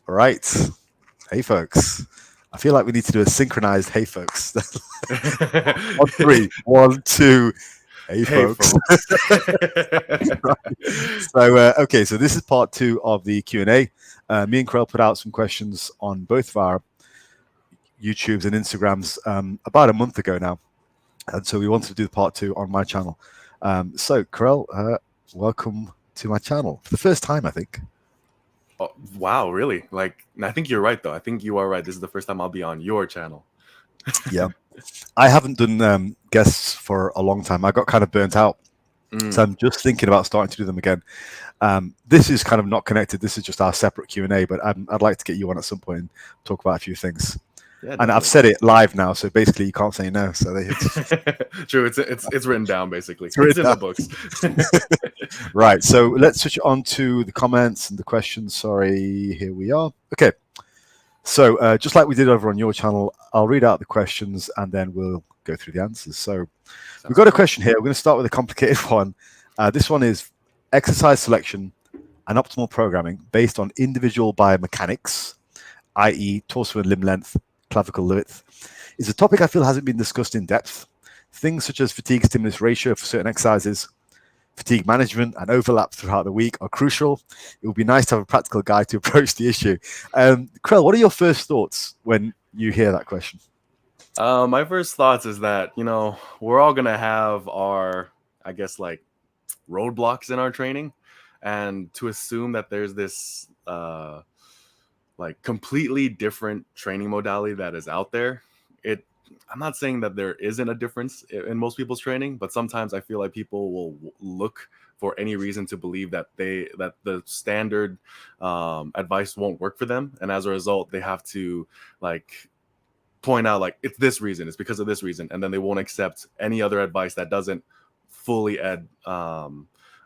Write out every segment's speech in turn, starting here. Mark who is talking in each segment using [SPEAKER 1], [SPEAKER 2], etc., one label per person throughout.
[SPEAKER 1] All right. Hey, folks. I feel like we need to do a synchronized hey, folks. On three. One, two. Hey,
[SPEAKER 2] Hey,
[SPEAKER 1] folks.
[SPEAKER 2] folks.
[SPEAKER 1] So, okay. So this is part two of the Q&A. Me and Karel put out some questions on both of our YouTubes and Instagrams about a month ago now. And so we wanted to do part two on my channel. So, Karel, welcome to my channel for the first time, I think.
[SPEAKER 2] Oh, wow, really? Like, I think you're right, though. I think you are right. This is the first time I'll be on your channel.
[SPEAKER 1] Yeah. I haven't done guests for a long time. I got kind of burnt out. So I'm just thinking about starting to do them again. This is kind of not connected. This is just our separate Q&A, but I'd like to get you on at some point and talk about a few things.
[SPEAKER 2] Yeah,
[SPEAKER 1] and I've said it live now, so basically you can't say no. So
[SPEAKER 2] true. It's written down, basically.
[SPEAKER 1] It's
[SPEAKER 2] in the books.
[SPEAKER 1] Right. So let's switch on to the comments and the questions. Sorry, here we are. Okay. So just like we did over on your channel, I'll read out the questions and then we'll go through the answers. So we've got a question here. We're going to start with a complicated one. This one is exercise selection and optimal programming based on individual biomechanics, i.e. torso and limb length, clavicle width, is a topic I feel hasn't been discussed in depth. Things such as fatigue stimulus ratio for certain exercises, fatigue management, and overlap throughout the week are crucial. It would be nice to have a practical guide to approach the issue. Karel, what are your first thoughts when you hear that question?
[SPEAKER 2] My first thoughts is that, we're all going to have our, I guess, like roadblocks in our training. And to assume that there's this like completely different training modality that is out there, I'm not saying that there isn't a difference in most people's training, but sometimes I feel like people will look for any reason to believe that the standard advice won't work for them, and as a result they have to like point out like it's this reason, it's because of this reason, and then they won't accept any other advice that doesn't fully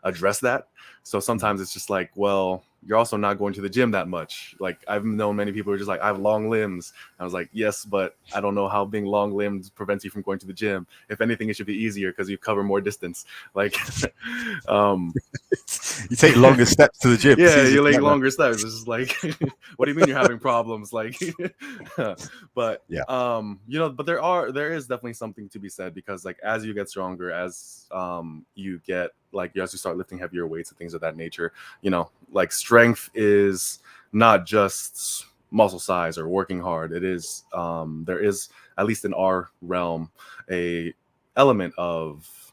[SPEAKER 2] address that. So sometimes it's just like, well, you're also not going to the gym that much. Like I've known many people who are just like, I have long limbs. I was like, yes, but I don't know how being long limbed prevents you from going to the gym. If anything, it should be easier because you cover more distance. Like,
[SPEAKER 1] you take longer steps to the gym.
[SPEAKER 2] Yeah, you take longer steps. It's just like, what do you mean you're having problems? Like, but
[SPEAKER 1] yeah,
[SPEAKER 2] but there is definitely something to be said, because like as you get stronger, as you get like as you start lifting heavier weights and things of that nature, like strength is not just muscle size or working hard. It is there is, at least in our realm, a element of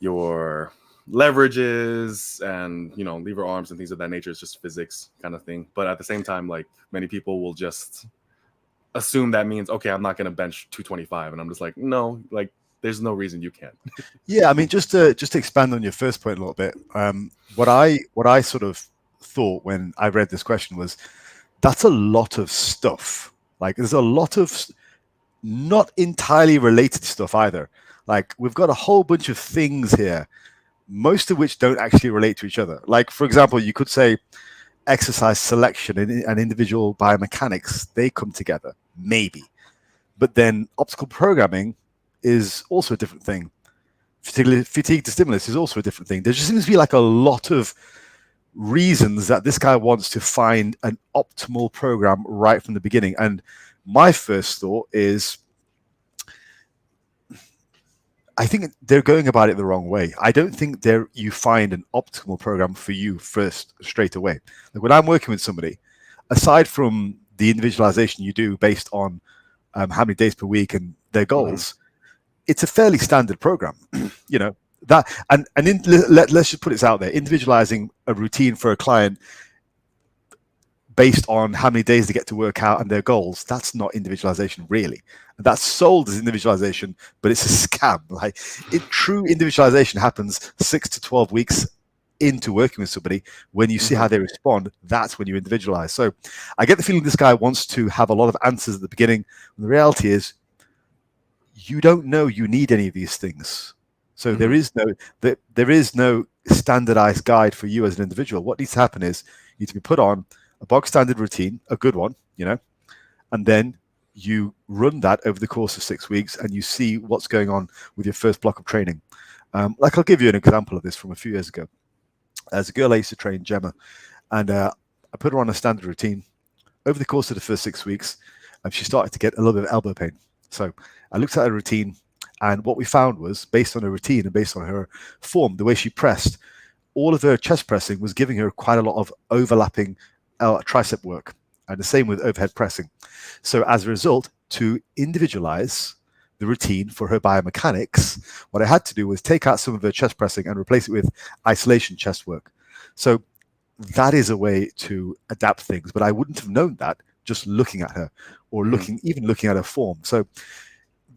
[SPEAKER 2] your leverages and lever arms and things of that nature. It's just physics kind of thing. But at the same time, like many people will just assume that means, okay, I'm not going to bench 225, and I'm just like, no, like there's no reason you can't.
[SPEAKER 1] Yeah, I mean, just to expand on your first point a little bit, what I sort of thought when I read this question was, that's a lot of stuff. Like there's a lot of not entirely related stuff either. Like we've got a whole bunch of things here, most of which don't actually relate to each other. Like, for example, you could say exercise selection and individual biomechanics, they come together, maybe. But then optical programming is also a different thing. Fatigue to stimulus is also a different thing. There just seems to be like a lot of reasons that this guy wants to find an optimal program right from the beginning. And my first thought is, I think they're going about it the wrong way. I don't think you find an optimal program for you first straight away. Like when I'm working with somebody, aside from the individualization you do based on how many days per week and their goals, it's a fairly standard program. That let's just put it out there. Individualizing a routine for a client based on how many days they get to work out and their goals, that's not individualization, really. That's sold as individualization, but it's a scam. Like true individualization happens 6 to 12 weeks into working with somebody. When you see how they respond, that's when you individualize. So I get the feeling this guy wants to have a lot of answers at the beginning. And the reality is, you don't know you need any of these things. So there is no standardized guide for you as an individual. What needs to happen is you need to be put on a bog standard routine, a good one, and then you run that over the course of 6 weeks and you see what's going on with your first block of training. I'll give you an example of this from a few years ago. There's a girl I used to train, Gemma, and I put her on a standard routine. Over the course of the first 6 weeks, she started to get a little bit of elbow pain. So I looked at her routine, and what we found was, based on her routine and based on her form, the way she pressed, all of her chest pressing was giving her quite a lot of overlapping tricep work, and the same with overhead pressing. So as a result, to individualize the routine for her biomechanics, what I had to do was take out some of her chest pressing and replace it with isolation chest work. So that is a way to adapt things, but I wouldn't have known that just looking at her or even looking at her form. So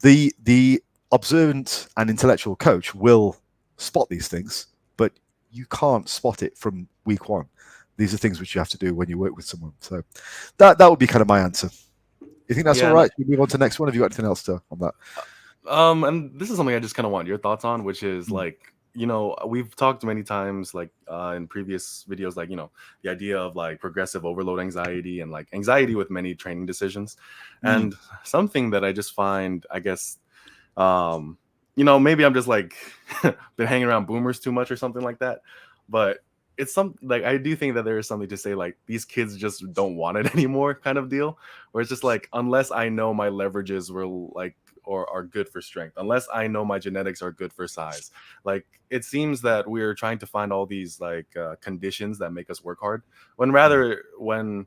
[SPEAKER 1] the observant and intellectual coach will spot these things, but you can't spot it from week one. These are things which you have to do when you work with someone. So that would be kind of my answer. You think that's all right? We move on to the next one. Have you got anything else on that?
[SPEAKER 2] And this is something I just kind of want your thoughts on, which is like, we've talked many times, like in previous videos, like, the idea of like progressive overload anxiety and like anxiety with many training decisions. And something that I just find, I guess, maybe I'm just like been hanging around boomers too much or something like that. But it's something like I do think that there is something to say like these kids just don't want it anymore kind of deal, where it's just like, unless I know my leverages were like or are good for strength, unless I know my genetics are good for size, like it seems that we're trying to find all these like conditions that make us work hard, when rather when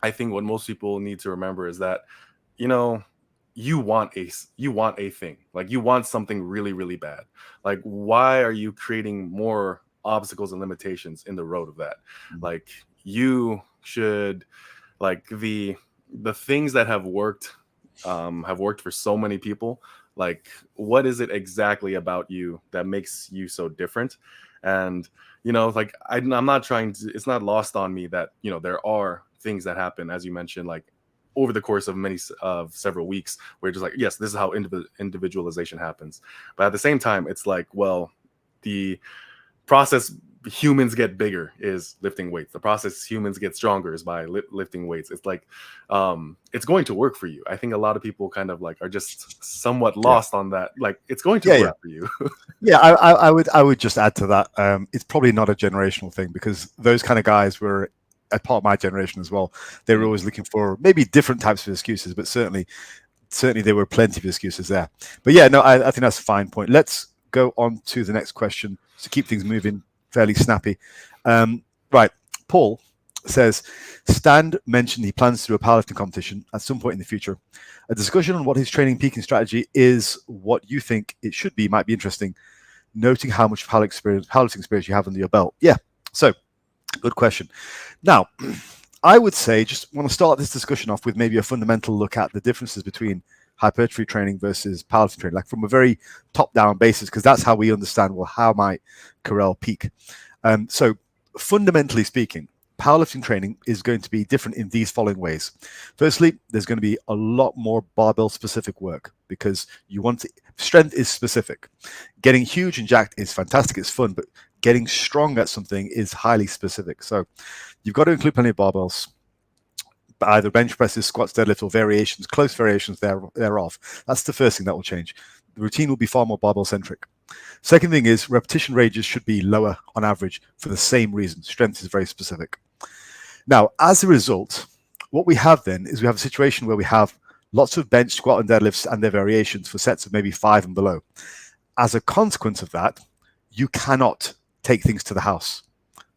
[SPEAKER 2] I think what most people need to remember is that, you want a thing, like you want something really, really bad. Like, why are you creating more obstacles and limitations in the road of that? Like, you should, like, the things that have worked for so many people, like what is it exactly about you that makes you so different? And like I'm not trying to, it's not lost on me that there are things that happen, as you mentioned, like over the course of several weeks, where just like, yes, this is how individualization happens. But at the same time, it's like, well, the process humans get bigger is lifting weights. The process humans get stronger is by lifting weights. It's like, it's going to work for you. I think a lot of people kind of like are just somewhat lost on that. Like, it's going to work for you.
[SPEAKER 1] I would just add to that. It's probably not a generational thing, because those kind of guys were a part of my generation as well. They were always looking for maybe different types of excuses, but certainly there were plenty of excuses there. But yeah, no, I think that's a fine point. Let's go on to the next question to keep things moving fairly snappy. Right, Paul says, Stan mentioned he plans to do a powerlifting competition at some point in the future. A discussion on what his training peaking strategy is, what you think it should be, might be interesting, noting how much powerlifting experience you have under your belt. Yeah, so good question. Now, I would say, just want to start this discussion off with maybe a fundamental look at the differences between hypertrophy training versus powerlifting training, like from a very top-down basis, because that's how we understand, well, how might Karel peak? So fundamentally speaking, powerlifting training is going to be different in these following ways. Firstly, there's going to be a lot more barbell specific work, because strength is specific. Getting huge and jacked is fantastic, it's fun, but getting strong at something is highly specific. So you've got to include plenty of barbells, either bench presses, squats, deadlifts, or variations, close variations thereof. That's the first thing that will change. The routine will be far more barbell centric. Second thing is, repetition ranges should be lower on average for the same reason. Strength is very specific. Now, as a result, what we have then is we have a situation where we have lots of bench, squat, and deadlifts and their variations for sets of maybe 5 and below. As a consequence of that, you cannot take things to the house.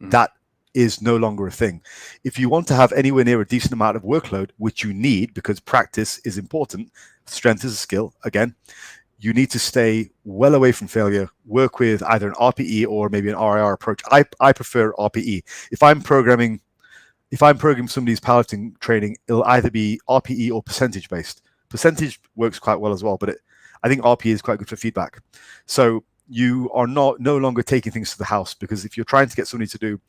[SPEAKER 1] That is no longer a thing. If you want to have anywhere near a decent amount of workload, which you need because practice is important, strength is a skill, again, you need to stay well away from failure, work with either an RPE or maybe an RIR approach. I prefer RPE. If I'm programming somebody's powerlifting training, it'll either be RPE or percentage based. Percentage works quite well as well, but I think RPE is quite good for feedback. So you are no longer taking things to the house, because if you're trying to get somebody to do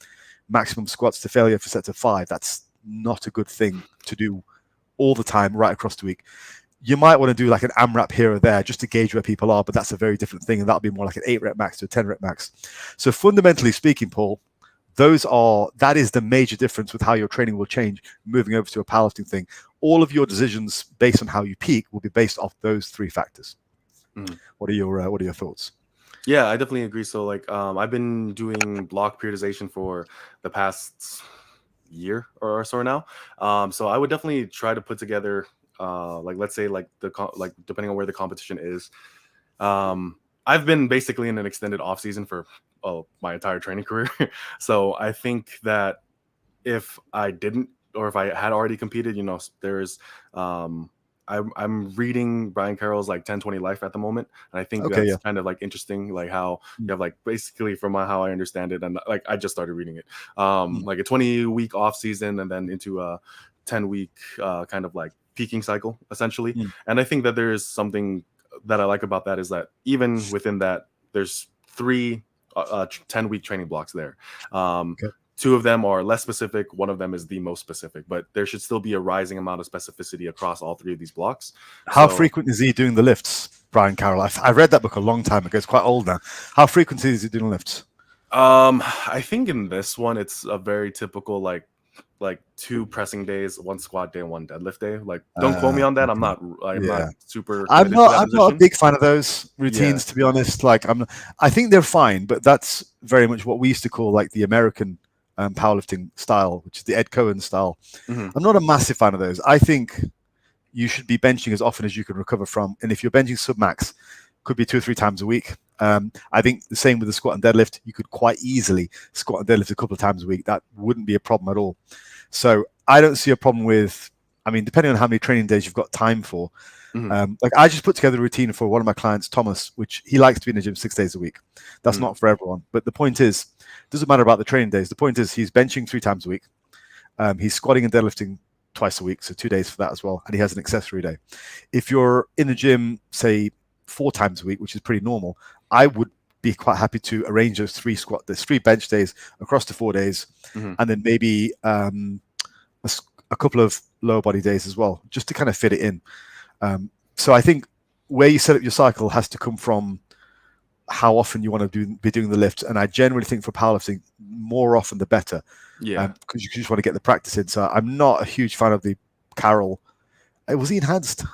[SPEAKER 1] maximum squats to failure for sets of 5, that's not a good thing to do all the time right across the week. You might want to do like an AMRAP here or there just to gauge where people are, but that's a very different thing, and that'll be more like an 8 rep max to a 10 rep max. So fundamentally speaking, Paul, that is the major difference with how your training will change moving over to a powerlifting thing. All of your decisions based on how you peak will be based off those 3 factors. What are your thoughts?
[SPEAKER 2] Yeah, I definitely agree. So like, I've been doing block periodization for the past year or so now. So I would definitely try to put together, like, let's say, like like depending on where the competition is. I've been basically in an extended off season for my entire training career. So I think that if I didn't, or if I had already competed, there's I'm reading Brian Carroll's like 10-20 Life at the moment, and I think
[SPEAKER 1] Okay,
[SPEAKER 2] that's
[SPEAKER 1] yeah.
[SPEAKER 2] kind of like interesting, like how
[SPEAKER 1] Mm,
[SPEAKER 2] you have like basically from how I understand it, and like I just started reading it,
[SPEAKER 1] mm,
[SPEAKER 2] like a 20-week off season and then into a 10-week kind of like peaking cycle essentially.
[SPEAKER 1] mm.
[SPEAKER 2] And I think that there is something that I like about that is that even within that, there's three 10-week training blocks there. Um,
[SPEAKER 1] Okay.
[SPEAKER 2] Two of them are less specific. One of them is the most specific, but there should still be a rising amount of specificity across all three of these blocks.
[SPEAKER 1] How
[SPEAKER 2] So,
[SPEAKER 1] frequent is he doing the lifts, Brian Carroll? I read that book a long time ago. It's quite old now. How frequent is he doing lifts?
[SPEAKER 2] I think in this one, it's a very typical like 2 pressing days, 1 squat day, and 1 deadlift day. Like, don't quote me on that.
[SPEAKER 1] Okay.
[SPEAKER 2] I'm not
[SPEAKER 1] Yeah.
[SPEAKER 2] super committed to that
[SPEAKER 1] I'm not a
[SPEAKER 2] position.
[SPEAKER 1] big fan of those
[SPEAKER 2] Yeah.
[SPEAKER 1] routines, to be honest. Like I think they're fine, but that's very much what we used to call like the American powerlifting style, which is the Ed Cohen style.
[SPEAKER 2] Hmm.
[SPEAKER 1] I'm not a massive fan of those. I think you should be benching as often as you can recover from, and if you're benching submax, could be 2 or 3 times a week. I think the same with the squat and deadlift. You could quite easily squat and deadlift a couple of times a week. That wouldn't be a problem at all. So I don't see a problem with. I mean, depending on how many training days you've got time for,
[SPEAKER 2] Hmm.
[SPEAKER 1] like I just put together a routine for one of my clients, Thomas, which he likes to be in the gym 6 days a week. That's
[SPEAKER 2] Hmm.
[SPEAKER 1] not for everyone, but the point is, it doesn't matter about the training days. The point is, he's benching 3 times a week. He's squatting and deadlifting twice a week, so 2 days for that as well, and he has an accessory day. If you're in the gym, say 4 times a week, which is pretty normal, I would be quite happy to arrange those 3 bench days across the 4 days,
[SPEAKER 2] Hmm.
[SPEAKER 1] and then maybe a couple of lower body days as well, just to kind of fit it in. So I think where you set up your cycle has to come from how often you want to be doing the lift. And I generally think for powerlifting, more often the better,
[SPEAKER 2] Yeah.
[SPEAKER 1] because you just want to get the practice in. So I'm not a huge fan of the Carroll. Was he enhanced?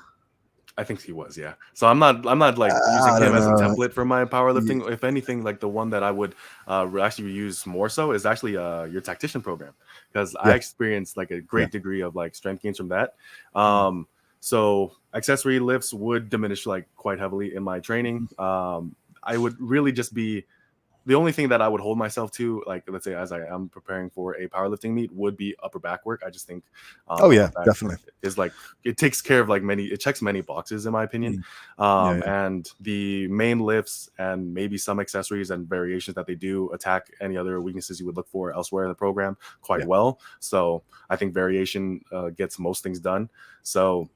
[SPEAKER 2] I think he was, yeah. So I'm not like using
[SPEAKER 1] I
[SPEAKER 2] him
[SPEAKER 1] don't
[SPEAKER 2] as a
[SPEAKER 1] know.
[SPEAKER 2] template for my powerlifting. If anything, like the one that I would actually use more so is actually your tactician program, because I
[SPEAKER 1] Yeah.
[SPEAKER 2] experienced like a
[SPEAKER 1] Yeah.
[SPEAKER 2] great degree of like strength gains from that.
[SPEAKER 1] Mm.
[SPEAKER 2] So accessory lifts would diminish like quite heavily in my training. I would really just be the only thing that I would hold myself to, like let's say as I am preparing for a powerlifting meet, would be upper back work. I just think
[SPEAKER 1] Oh
[SPEAKER 2] upper
[SPEAKER 1] yeah,
[SPEAKER 2] back
[SPEAKER 1] definitely.
[SPEAKER 2] is like it takes care of like it checks many boxes in my opinion.
[SPEAKER 1] Mm. Yeah, yeah,
[SPEAKER 2] And the main lifts and maybe some accessories and variations that they do attack any other weaknesses you would look for elsewhere in the program quite
[SPEAKER 1] yeah,
[SPEAKER 2] well. So I think variation gets most things done. So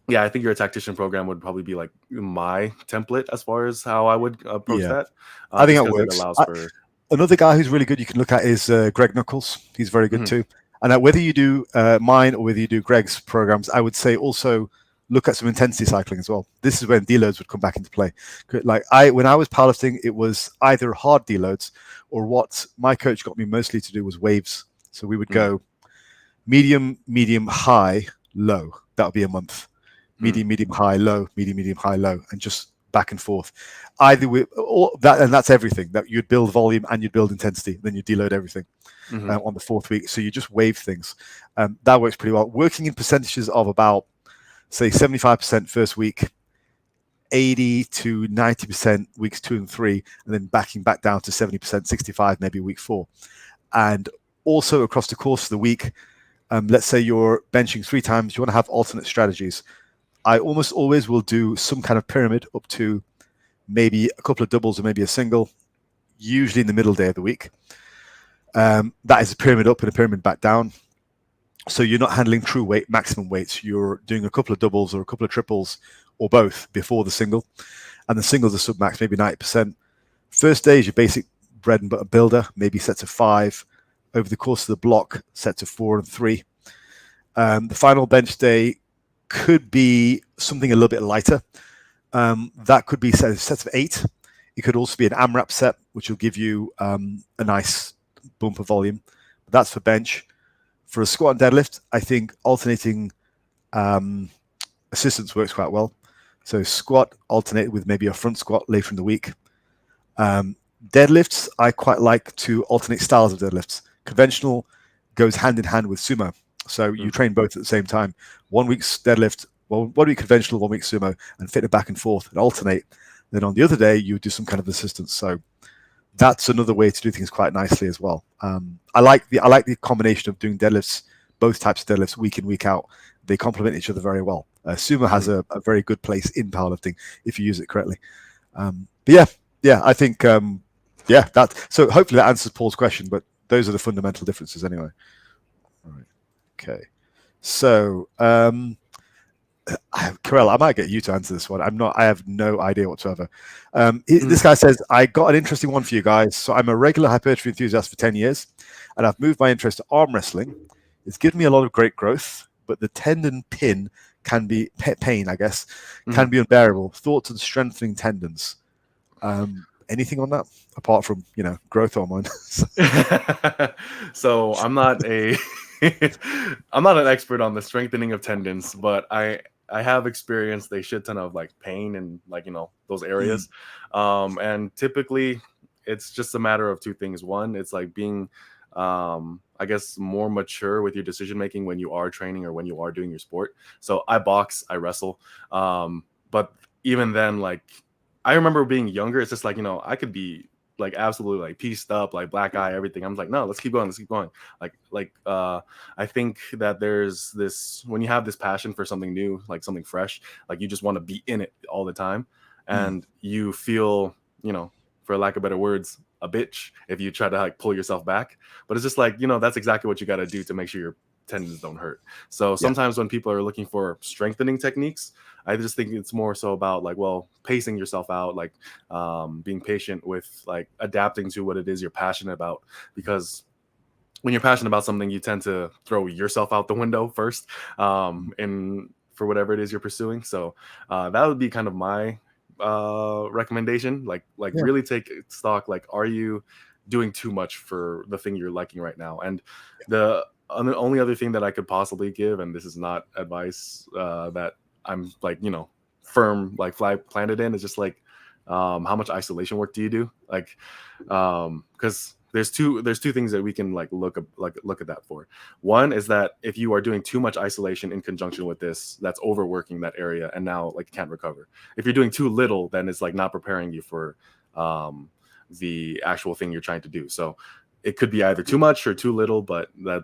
[SPEAKER 2] yeah, I think your tactician program would probably be like my template as far as how I would approach
[SPEAKER 1] yeah.
[SPEAKER 2] that,
[SPEAKER 1] I think
[SPEAKER 2] just
[SPEAKER 1] that
[SPEAKER 2] because it
[SPEAKER 1] works.
[SPEAKER 2] allows for.
[SPEAKER 1] Another guy who's really good you can look at is Greg Knuckles. He's very good
[SPEAKER 2] Mhm.
[SPEAKER 1] too. And whether you do mine or whether you do Greg's programs, I would say also look at some intensity cycling as well. This is when deloads would come back into play. Like when I was powerlifting, it was either hard deloads or what my coach got me mostly to do was waves. So we would
[SPEAKER 2] Mm,
[SPEAKER 1] go medium, medium, high, low. That would be a month.
[SPEAKER 2] mm,
[SPEAKER 1] Medium, medium, high, low, medium, medium, high, low, and just back and forth. Either with or that, and that's everything. That you'd build volume and you'd build intensity, then you deload everything
[SPEAKER 2] mhm,
[SPEAKER 1] on the 4th week. So you just wave things. That works pretty well. Working in percentages of about say 75% first week, 80 to 90% weeks 2 and 3, and then backing back down to 70%, 65 maybe week 4. And also across the course of the week, let's say you're benching 3 times, you want to have alternate strategies. I almost always will do some kind of pyramid up to maybe a couple of doubles or maybe a single, usually in the middle day of the week. That is a pyramid up and a pyramid back down. So you're not handling true weight, maximum weights. You're doing a couple of doubles or a couple of triples or both before the single. And the singles are submax, maybe 90%. First day is your basic bread and butter builder, maybe sets of 5. Over the course of the block, sets of 4 and 3. The final bench day could be something a little bit lighter. That could be sets of 8. It could also be an AMRAP set, which will give you a nice bump of volume. That's for bench. For a squat and deadlift, I think alternating assistance works quite well. So squat alternate with maybe a front squat later in the week. Deadlifts, I quite like to alternate styles of deadlifts. Conventional goes hand in hand with sumo. So you
[SPEAKER 2] Mm.
[SPEAKER 1] train both at the same time. 1 week's deadlift, well, 1 week conventional, 1 week sumo, and fit it back and forth and alternate. Then on the other day, you do some kind of assistance. So that's another way to do things quite nicely as well. I like the combination of doing deadlifts, both types of deadlifts, week in, week out. They complement each other very well. Sumo has a very good place in powerlifting if you use it correctly. But yeah, I think that. So hopefully that answers Paul's question. But those are the fundamental differences anyway. All right. Okay. So Karel, I might get you to answer this one. I have no idea whatsoever. This guy says, I got an interesting one for you guys. So I'm a regular hypertrophy enthusiast for 10 years, and I've moved my interest to arm wrestling. It's given me a lot of great growth, but the tendon pin can be pain, I guess, can be unbearable. Thoughts on strengthening tendons. Anything on that apart from, growth hormone?
[SPEAKER 2] So I'm not I'm not an expert on the strengthening of tendons, but I have experienced a shit ton of like pain and like those areas, and typically it's just a matter of two things. One, it's like being I guess more mature with your decision making when you are training or when you are doing your sport. So I box, I wrestle, but even then, like I remember being younger, it's just like I could be like absolutely like pieced up, like black eye, everything. I'm like, no, let's keep going, let's keep going. I think that there's this, when you have this passion for something new, like something fresh, like you just want to be in it all the time, and you feel, for lack of better words, a bitch if you try to like pull yourself back. But it's just like, that's exactly what you got to do to make sure your tendons don't hurt. So sometimes when people are looking for strengthening techniques, I just think it's more so about like, well, pacing yourself out, like being patient with like adapting to what it is you're passionate about. Because when you're passionate about something, you tend to throw yourself out the window first, and for whatever it is you're pursuing. So that would be kind of my recommendation. Like really take stock. Like, are you doing too much for the thing you're liking right now? And the only other thing that I could possibly give, and this is not advice that I'm like, firm, like planted in, is just like, how much isolation work do you do? Like, because there's two things that we can like look at that for. One is that if you are doing too much isolation in conjunction with this, that's overworking that area and now like can't recover. If you're doing too little, then it's like not preparing you for the actual thing you're trying to do. So it could be either too much or too little, but that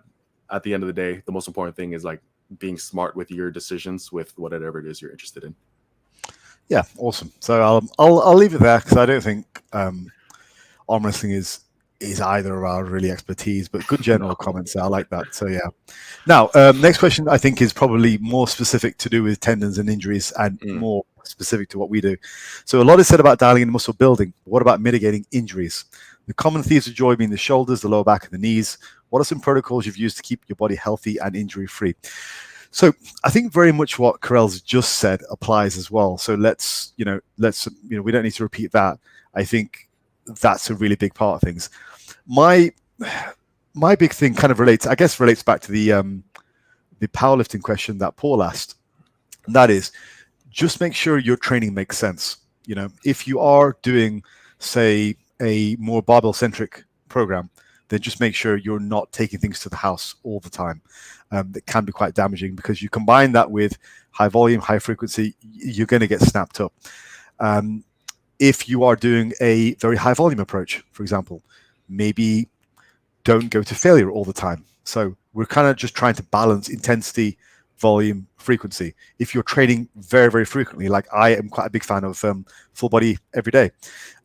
[SPEAKER 2] at the end of the day, the most important thing is like being smart with your decisions with whatever it is you're interested in.
[SPEAKER 1] Yeah, awesome. So I'll leave it there because I don't think arm wrestling is either of our really expertise, but good general comments. I like that. So yeah. Now, next question I think is probably more specific to do with tendons and injuries and more specific to what we do. So a lot is said about dialing in muscle building. What about mitigating injuries? The common thieves of joy being the shoulders, the lower back, and the knees. What are some protocols you've used to keep your body healthy and injury-free? So I think very much what Karel's just said applies as well. So let's we don't need to repeat that. I think that's a really big part of things. My big thing kind of relates back to the powerlifting question that Paul asked. And that is, just make sure your training makes sense. If you are doing, say, a more barbell-centric program, then just make sure you're not taking things to the house all the time. That can be quite damaging because you combine that with high volume, high frequency, you're going to get snapped up. If you are doing a very high volume approach, for example, maybe don't go to failure all the time. So we're kind of just trying to balance intensity, volume, frequency. If you're training very, very frequently, like I am quite a big fan of full body every day.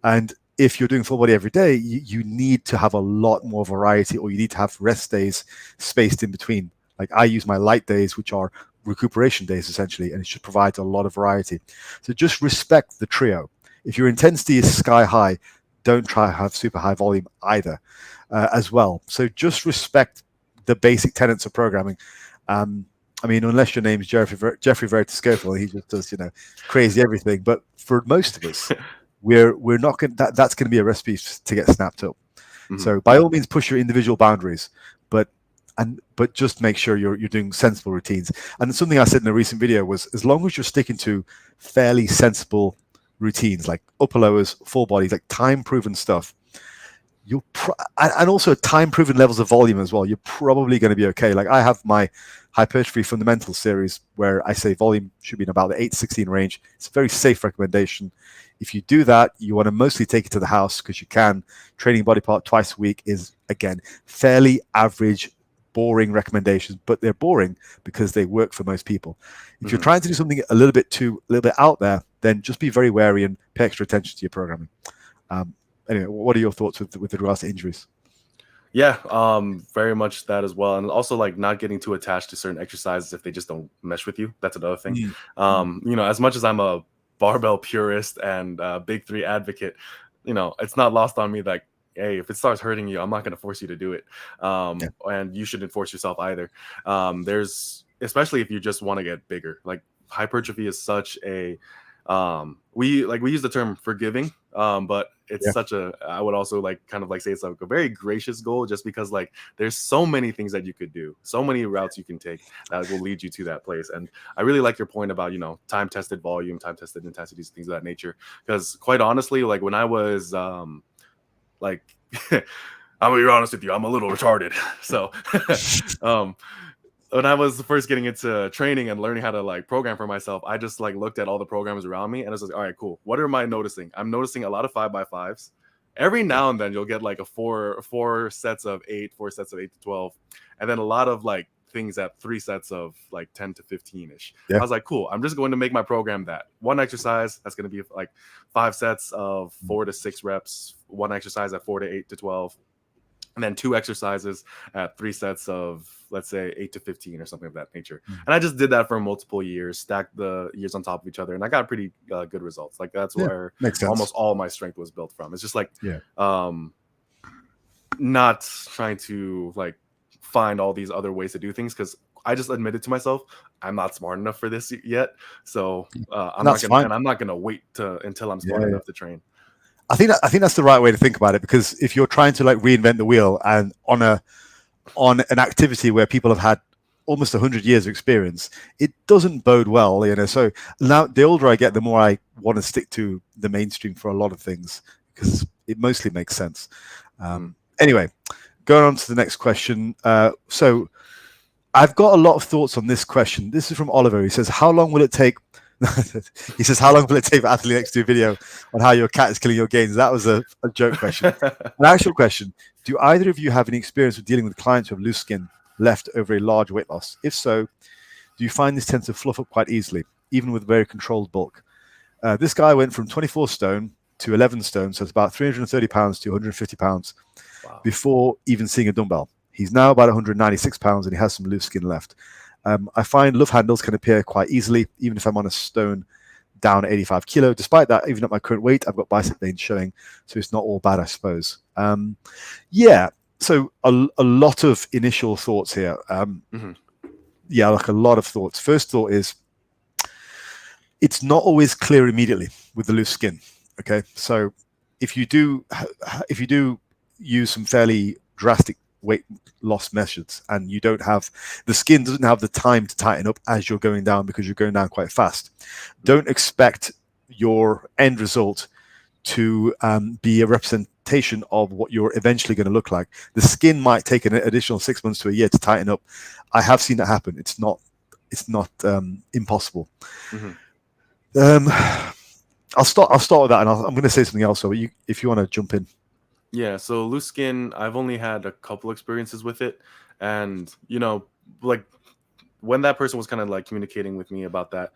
[SPEAKER 1] And if you're doing full body every day, you need to have a lot more variety, or you need to have rest days spaced in between. Like I use my light days, which are recuperation days essentially, and it should provide a lot of variety. So just respect the trio. If your intensity is sky high, don't try to have super high volume either as well. So just respect the basic tenets of programming. I mean, unless your name is Jeffrey Veritas Scofield, he just does, crazy everything. But for most of us, we're not going. That's going to be a recipe to get snapped up. So by all means, push your individual boundaries, but just make sure you're doing sensible routines. And something I said in a recent video was, as long as you're sticking to fairly sensible routines, like upper lowers, full bodies, like time proven stuff, and also time proven levels of volume as well, you're probably going to be okay. Like I have my hypertrophy fundamentals series where I say volume should be in about the 8 to 16 range. It's a very safe recommendation. If you do that, you want to mostly take it to the house because you can. Training body part twice a week is, again, fairly average, boring recommendations, but they're boring because they work for most people. If you're trying to do something a little bit out there, then just be very wary and pay extra attention to your programming. Anyway, what are your thoughts with regards to injuries?
[SPEAKER 2] Yeah, very much that as well, and also like not getting too attached to certain exercises if they just don't mesh with you. That's another thing. You know, as much as I'm a barbell purist and big three advocate, you know, it's not lost on me that hey, if it starts hurting you, I'm not going to force you to do it,
[SPEAKER 1] Yeah.
[SPEAKER 2] and you shouldn't force yourself either. There's especially if you just want to get bigger. Like hypertrophy is such a we use the term forgiving, but it's
[SPEAKER 1] Yeah.
[SPEAKER 2] such a, I would also like kind of like say it's like a very gracious goal, just because like there's so many things that you could do, so many routes you can take that will lead you to that place. And I really like your point about, you know, time tested volume, time tested intensities, things of that nature, because quite honestly, like when I was like I'm gonna be honest with you, I'm a little retarded. So um when I was first getting into training and learning how to like program for myself, I just like looked at all the programs around me and I was like, all right, cool. What am I noticing? I'm noticing a lot of 5x5s. Every now and then you'll get like a four sets of 8, 4 sets of 8 to 12, and then a lot of like things at 3 sets of like 10 to 15 ish.
[SPEAKER 1] Yeah.
[SPEAKER 2] I was like, cool. I'm just going to make my program that one exercise that's going to be like 5 sets of 4 to 6 reps, one exercise at 4 to 8 to 12, and then 2 exercises at 3 sets of, let's say, 8 to 15 or something of that nature. And I just did that for multiple years, stacked the years on top of each other, and I got pretty good results. Like that's
[SPEAKER 1] Yeah.
[SPEAKER 2] where
[SPEAKER 1] Makes sense.
[SPEAKER 2] almost all my strength was built from. It's just like
[SPEAKER 1] Yeah.
[SPEAKER 2] not trying to like find all these other ways to do things, because I just admitted to myself I'm not smart enough for this yet. So I'm not gonna, and I'm not gonna wait until I'm smart enough to train.
[SPEAKER 1] I think that's the right way to think about it, because if you're trying to like reinvent the wheel and on an activity where people have had almost 100 years of experience, it doesn't bode well, you know. So now the older I get, the more I want to stick to the mainstream for a lot of things because it mostly makes sense. Anyway, going on to the next question. So I've got a lot of thoughts on this question. This is from Oliver. He says, how long will it take? He says, how long will it take for Athlete to do a video on how your cat is killing your gains? That was a joke question. An actual question. Do either of you have any experience with dealing with clients who have loose skin left over a large weight loss? If so, do you find this tends to fluff up quite easily, even with very controlled bulk? This guy went from 24 stone to 11 stone, so it's about 330 pounds to 150 pounds before even seeing a dumbbell. He's now about 196 pounds and he has some loose skin left. I find love handles can appear quite easily, even if I'm on a stone down at 85 kilo. Despite that, even at my current weight, I've got bicep veins showing, so it's not all bad, I suppose. Yeah, so a lot of initial thoughts here. Yeah, like a lot of thoughts. First thought is, it's not always clear immediately with the loose skin. Okay, so if you do use some fairly drastic weight loss measures and you don't have, the skin doesn't have the time to tighten up as you're going down because you're going down quite fast, don't expect your end result to be a representation of what you're eventually going to look like. The skin might take an additional 6 months to a year to tighten up. I have seen that happen. It's not impossible. I'll start with that, and I'm going to say something else. So if you want to jump in.
[SPEAKER 2] Yeah, so loose skin, I've only had a couple experiences with it, and you know, like when that person was kind of like communicating with me about that,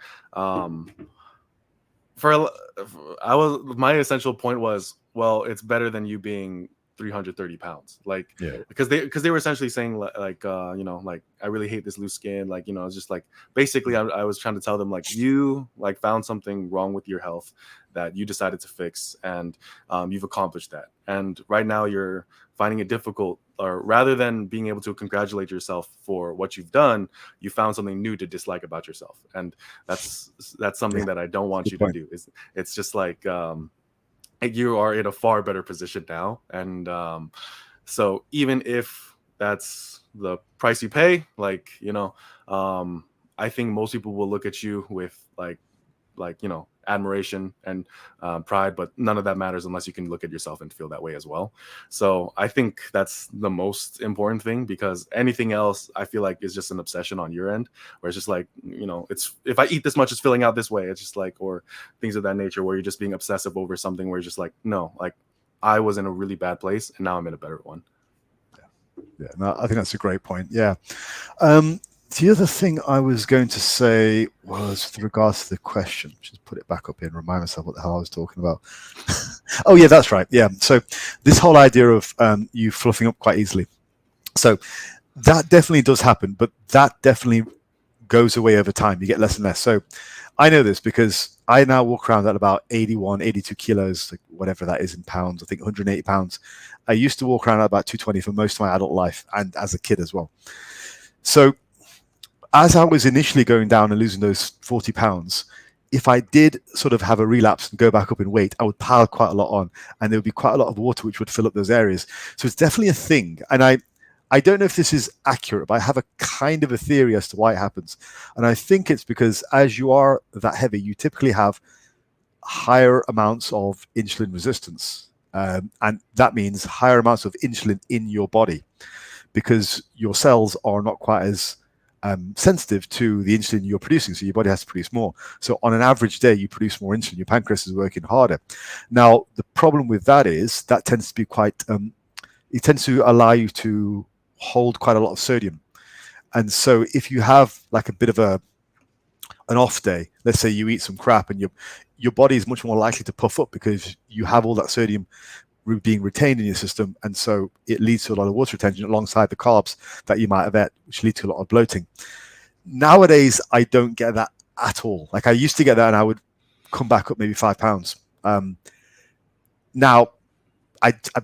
[SPEAKER 2] my essential point was, well, it's better than you being 330 pounds, like, because they were essentially saying like you know, like, I really hate this loose skin, like, you know, it's just like basically I was trying to tell them like, you like found something wrong with your health that you decided to fix, and you've accomplished that, and right now you're finding it difficult, or rather than being able to congratulate yourself for what you've done, you found something new to dislike about yourself, and that's something that I don't want you to do. It's just like you are in a far better position now, and so even if that's the price you pay, like, you know, I think most people will look at you with like, you know, admiration and pride, but none of that matters unless you can look at yourself and feel that way as well. So I think that's the most important thing, because anything else I feel like is just an obsession on your end, where it's just like, you know, it's, if I eat this much, it's filling out this way. It's just like, or things of that nature, where you're just being obsessive over something where you're just like, no, like I was in a really bad place and now I'm in a better one.
[SPEAKER 1] Yeah, no, I think that's a great point. Yeah. The other thing I was going to say was with regards to the question. Just put it back up here and remind myself what the hell I was talking about. Oh, yeah, that's right. Yeah. So this whole idea of you fluffing up quite easily. So that definitely does happen, but that definitely goes away over time. You get less and less. So I know this because I now walk around at about 81, 82 kilos, like whatever that is in pounds. I think 180 pounds. I used to walk around at about 220 for most of my adult life, and as a kid as well. So as I was initially going down and losing those 40 pounds, if I did sort of have a relapse and go back up in weight, I would pile quite a lot on, and there would be quite a lot of water which would fill up those areas. So it's definitely a thing. And I don't know if this is accurate, but I have a kind of a theory as to why it happens. And I think it's because as you are that heavy, you typically have higher amounts of insulin resistance. And that means higher amounts of insulin in your body, because your cells are not quite as sensitive to the insulin you're producing, so your body has to produce more. So on an average day, you produce more insulin. Your pancreas is working harder. Now, the problem with that is that tends to be quite, it tends to allow you to hold quite a lot of sodium. And so if you have like a bit of an off day, let's say you eat some crap, and your body is much more likely to puff up because you have all that sodium being retained in your system, and so it leads to a lot of water retention alongside the carbs that you might have ate, which lead to a lot of bloating. Nowadays, I don't get that at all. Like I used to get that, and I would come back up maybe 5 pounds. Now,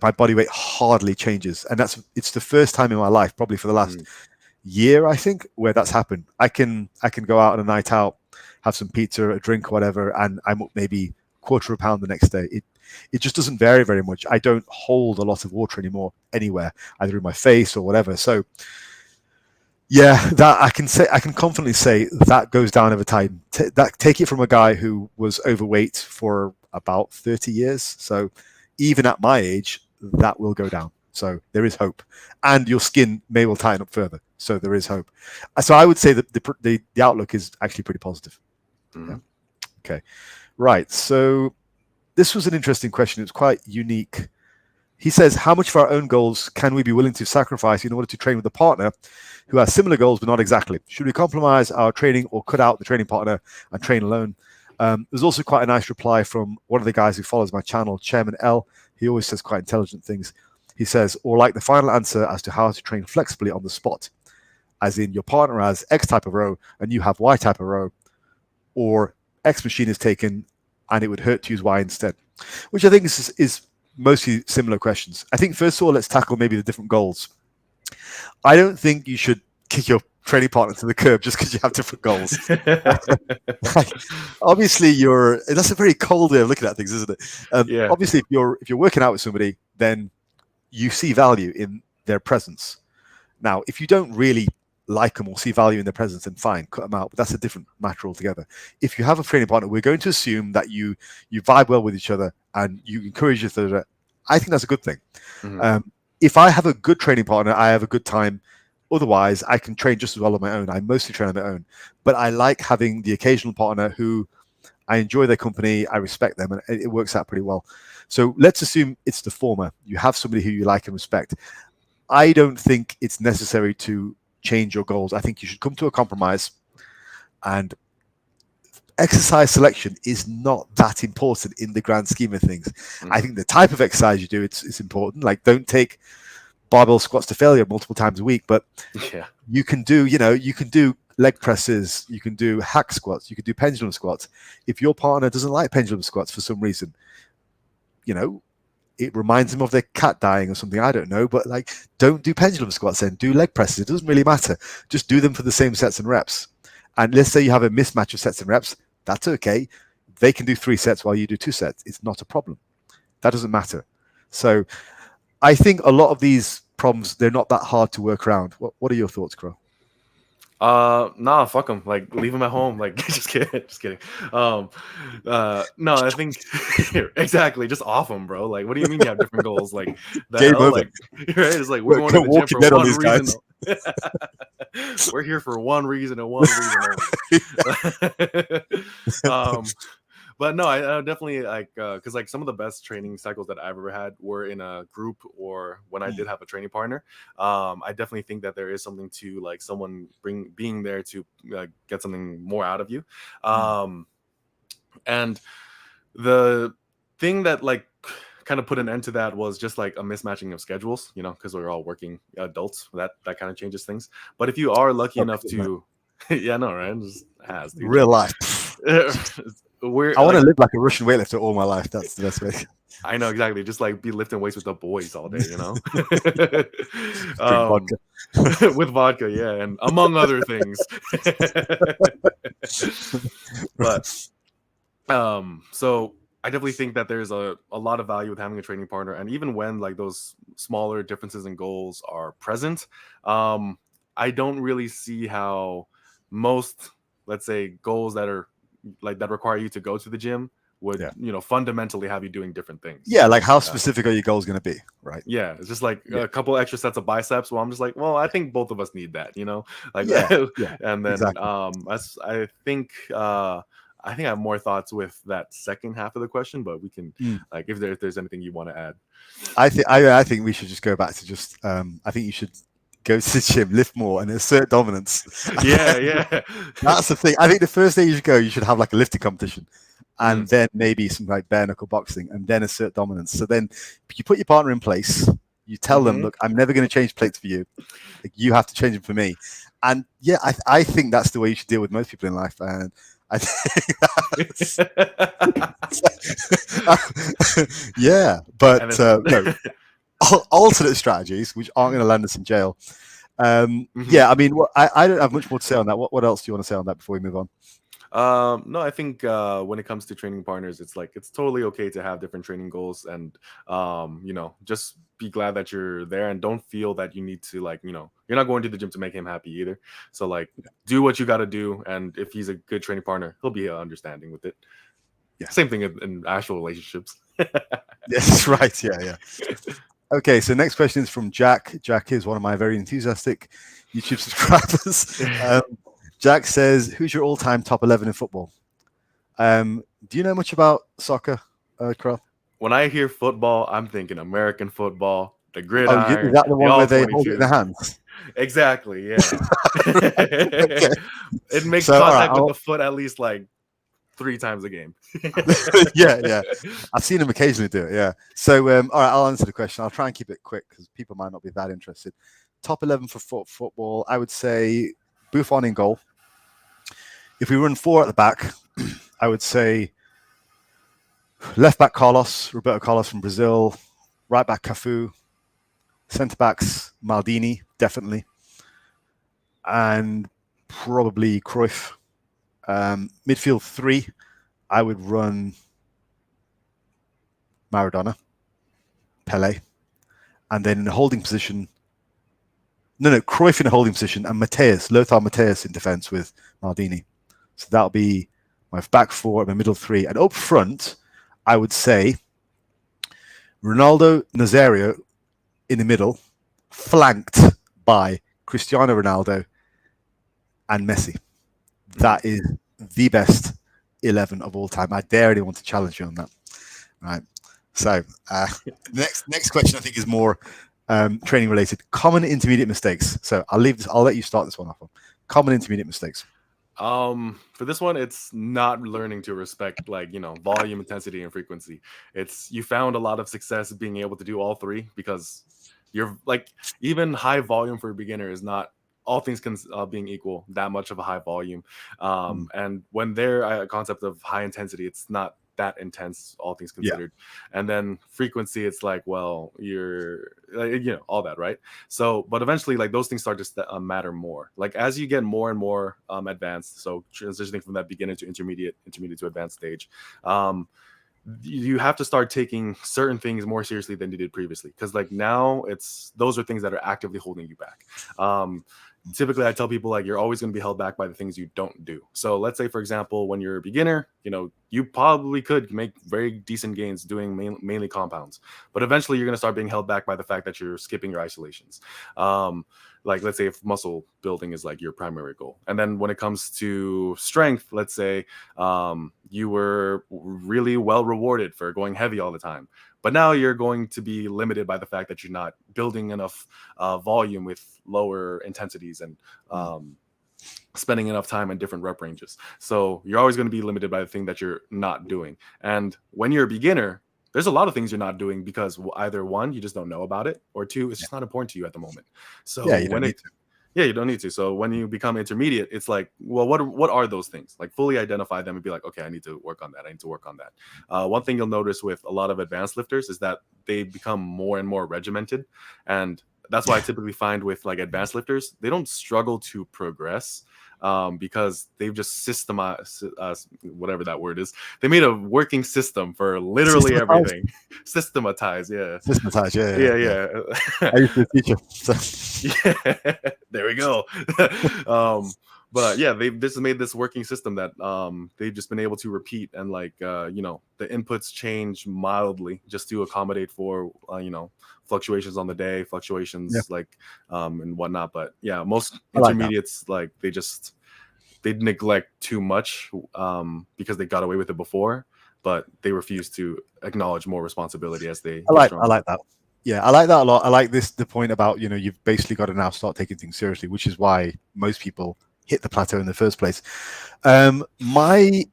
[SPEAKER 1] my body weight hardly changes, and it's the first time in my life, probably for the last year, I think, where that's happened. I can go out on a night out, have some pizza, a drink, whatever, and I'm up maybe quarter of a pound the next day. It just doesn't vary very much. I don't hold a lot of water anymore anywhere, either in my face or whatever. So yeah, that I can confidently say that goes down over time. Take it from a guy who was overweight for about 30 years. So even at my age, that will go down. So there is hope, and your skin may well tighten up further. So there is hope. So I would say that the outlook is actually pretty positive. Yeah. Okay. Right. So this was an interesting question. It's quite unique. He says, how much of our own goals can we be willing to sacrifice in order to train with a partner who has similar goals, but not exactly? Should we compromise our training or cut out the training partner and train alone? There's also quite a nice reply from one of the guys who follows my channel, Chairman L. He always says quite intelligent things. He says, or like the final answer as to how to train flexibly on the spot, as in your partner has X type of row and you have Y type of row, or X machine is taken and it would hurt to use Y instead, which I think is mostly similar questions. I think first of all, let's tackle maybe the different goals. I don't think you should kick your training partner to the curb just because you have different goals. Like, obviously, that's a very cold way of looking at things, isn't it?
[SPEAKER 2] Yeah.
[SPEAKER 1] Obviously, if you're working out with somebody, then you see value in their presence. Now, if you don't really like them or see value in their presence, then fine, cut them out. But that's a different matter altogether. If you have a training partner, we're going to assume that you vibe well with each other and you encourage each other. I think that's a good thing. If I have a good training partner, I have a good time. Otherwise, I can train just as well on my own. I mostly train on my own, but I like having the occasional partner who I enjoy their company, I respect them, and it works out pretty well. So let's assume it's the former. You have somebody who you like and respect. I don't think it's necessary to change your goals. I think you should come to a compromise, and exercise selection is not that important in the grand scheme of things. I think the type of exercise you do, it's important. Like, don't take barbell squats to failure multiple times a week, but you can do leg presses, you can do hack squats, you can do pendulum squats. If your partner doesn't like pendulum squats for some reason, it reminds them of their cat dying or something, I don't know, but like, don't do pendulum squats then, do leg presses. It doesn't really matter. Just do them for the same sets and reps. And let's say you have a mismatch of sets and reps, that's okay. They can do 3 sets while you do 2 sets. It's not a problem. That doesn't matter. So I think a lot of these problems, they're not that hard to work around. What are your thoughts, Karel?
[SPEAKER 2] Nah, fuck them. Like, leave them at home. Like, just kidding, just kidding. No, I think exactly, just off them, bro. Like, what do you mean you have different goals? Like, the
[SPEAKER 1] Game
[SPEAKER 2] hell,
[SPEAKER 1] over.
[SPEAKER 2] like, right? It's like we're going to
[SPEAKER 1] Go
[SPEAKER 2] the gym
[SPEAKER 1] walking
[SPEAKER 2] for
[SPEAKER 1] dead on
[SPEAKER 2] one
[SPEAKER 1] these
[SPEAKER 2] reason.
[SPEAKER 1] guys.
[SPEAKER 2] We're here for one reason and one reason only. But no, I definitely like because like some of the best training cycles that I've ever had were in a group or when I did have a training partner. I definitely think that there is something to like someone being there to get something more out of you. Um, and the thing that like kind of put an end to that was just like a mismatching of schedules, you know, because we're all working adults. That kind of changes things. But if you are lucky enough to, yeah, no, right, just has dude.
[SPEAKER 1] Real life.
[SPEAKER 2] We're
[SPEAKER 1] I want to
[SPEAKER 2] like,
[SPEAKER 1] live like a Russian weightlifter all my life. That's the best way.
[SPEAKER 2] I know exactly. Just like be lifting weights with the boys all day, you know.
[SPEAKER 1] Drink vodka.
[SPEAKER 2] With vodka, yeah, and among other things. But so I definitely think that there's a lot of value with having a training partner, and even when like those smaller differences in goals are present, I don't really see how most, let's say, goals that are like that require you to go to the gym would,
[SPEAKER 1] Yeah.
[SPEAKER 2] you know, fundamentally have you doing different things.
[SPEAKER 1] Yeah, like how specific are your goals going to be, right?
[SPEAKER 2] Yeah, it's just like
[SPEAKER 1] Yeah.
[SPEAKER 2] a couple extra sets of biceps. Well, I'm just like, well, I think both of us need that, you know, like,
[SPEAKER 1] Yeah, yeah,
[SPEAKER 2] and then
[SPEAKER 1] exactly.
[SPEAKER 2] I think I have more thoughts with that second half of the question, but we can like if there's anything you want to add.
[SPEAKER 1] I think we should just go back to just. I think you should go to the gym, lift more, and assert dominance.
[SPEAKER 2] Yeah.
[SPEAKER 1] That's the thing. I think the first day you should go, you should have like a lifting competition, and
[SPEAKER 2] Mm.
[SPEAKER 1] then maybe some like bare knuckle boxing, and then assert dominance. So then you put your partner in place. You tell them, look, I'm never going to change plates for you. Like, you have to change them for me. And yeah, I think that's the way you should deal with most people in life. And I think yeah, but no, alternate strategies which aren't going to land us in jail. Yeah, I mean, I don't have much more to say on that. What else do you want to say on that before we move on?
[SPEAKER 2] No, I think when it comes to training partners, it's like it's totally okay to have different training goals, and you know, just be glad that you're there, and don't feel that you need to like, you know, you're not going to the gym to make him happy either. So like, do what you got to do, and if he's a good training partner, he'll be understanding with it.
[SPEAKER 1] Yeah,
[SPEAKER 2] same thing in actual relationships.
[SPEAKER 1] yes, right. Yeah. Okay, so next question is from Jack. Jack is one of my very enthusiastic YouTube subscribers. Jack says, "Who's your all-time top 11 in football?" Do you know much about soccer, Karel?
[SPEAKER 2] When I hear football, I'm thinking American football, the
[SPEAKER 1] Is
[SPEAKER 2] gridiron,
[SPEAKER 1] that the
[SPEAKER 2] the
[SPEAKER 1] one where
[SPEAKER 2] all
[SPEAKER 1] they hold it in their
[SPEAKER 2] 22s.
[SPEAKER 1] hands?
[SPEAKER 2] Exactly, yeah.
[SPEAKER 1] Right, okay.
[SPEAKER 2] It makes
[SPEAKER 1] So, all right,
[SPEAKER 2] contact with the foot at least like 3 times a game.
[SPEAKER 1] yeah. I've seen him occasionally do it. Yeah. So, all right, I'll answer the question. I'll try and keep it quick because people might not be that interested. Top 11 for football, I would say Buffon in goal. If we run 4 at the back, I would say left back Carlos, Roberto Carlos from Brazil, right back Cafu, centre backs Maldini, definitely, and probably Cruyff. Midfield 3, I would run Maradona, Pele, and then in the holding position, Cruyff in a holding position, and Lothar Matthäus in defence with Maldini. So that'll be my back 4, my middle 3, and up front, I would say Ronaldo Nazario in the middle, flanked by Cristiano Ronaldo and Messi. That is the best 11 of all time. I dare anyone to challenge you on that. Right. So next question I think is more training related. Common intermediate mistakes. So I'll let you start this one off. Common intermediate mistakes.
[SPEAKER 2] For this one, it's not learning to respect like, you know, volume, intensity, and frequency. It's you found a lot of success being able to do all 3 because you're like, even high volume for a beginner is not, all things being equal, that much of a high volume. And when they're a concept of high intensity, it's not that intense, all things considered. And then frequency, it's like, well, you're like, you know, all that, right? So but eventually like those things start to matter more, like as you get more and more advanced, so transitioning from that beginner to intermediate to advanced stage, you have to start taking certain things more seriously than you did previously, because like now those are things that are actively holding you back. typically I tell people like you're always going to be held back by the things you don't do. So let's say, for example, when you're a beginner, you probably could make very decent gains doing mainly compounds, but eventually you're going to start being held back by the fact that you're skipping your isolations. Like let's say if muscle building is like your primary goal, and then when it comes to strength, let's say you were really well rewarded for going heavy all the time, but now you're going to be limited by the fact that you're not building enough volume with lower intensities and spending enough time in different rep ranges. So you're always going to be limited by the thing that you're not doing. And when you're a beginner, there's a lot of things you're not doing because either one, you just don't know about it, or two, it's just not important to you at the moment. So
[SPEAKER 1] Yeah, you don't need to.
[SPEAKER 2] Yeah, you don't need to. So when you become intermediate, it's like, well, what are those things? Like fully identify them and be like, okay, I need to work on that. I need to work on that. One thing you'll notice with a lot of advanced lifters is that they become more and more regimented. And that's why I typically find with like advanced lifters, they don't struggle to progress because they've just systemized, whatever that word is. They made a working system for literally everything. Systematize, yeah.
[SPEAKER 1] Systematize,
[SPEAKER 2] Yeah.
[SPEAKER 1] I used to teach you. So.
[SPEAKER 2] Yeah, there we go. But yeah, they've just made this working system that they've just been able to repeat, and like the inputs change mildly just to accommodate for fluctuations on the day, fluctuations like and whatnot. But yeah, most intermediates like they neglect too much because they got away with it before, but they refuse to acknowledge more responsibility as they
[SPEAKER 1] I like that. Yeah, I like that a lot. I like the point about, you've basically got to now start taking things seriously, which is why most people hit the plateau in the first place. My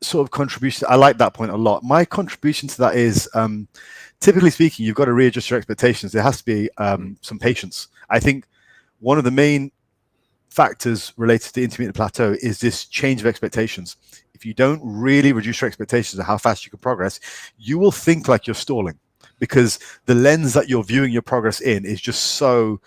[SPEAKER 1] sort of contribution, I like that point a lot. My contribution to that is, typically speaking, you've got to readjust your expectations. There has to be some patience. I think one of the main factors related to the intermediate plateau is this change of expectations. If you don't really reduce your expectations of how fast you can progress, you will think like you're stalling, because the lens that you're viewing your progress in is just so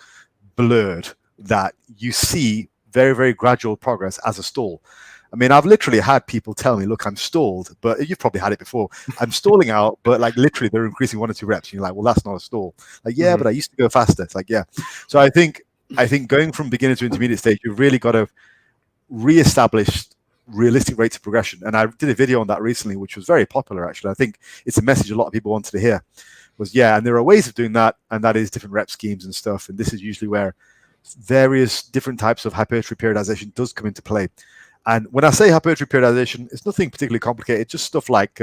[SPEAKER 1] blurred that you see very, very gradual progress as a stall. I mean, I've literally had people tell me, look, I'm stalled, but you've probably had it before. I'm stalling out, but like literally they're increasing 1 or 2 reps. And you're like, well, that's not a stall. Like, yeah, but I used to go faster. It's like, yeah. So I think going from beginner to intermediate stage, you've really got to reestablish realistic rates of progression. And I did a video on that recently, which was very popular, actually. I think it's a message a lot of people wanted to hear was, yeah, and there are ways of doing that, and that is different rep schemes and stuff. And this is usually where various different types of hypertrophy periodization does come into play. And when I say hypertrophy periodization, it's nothing particularly complicated, just stuff like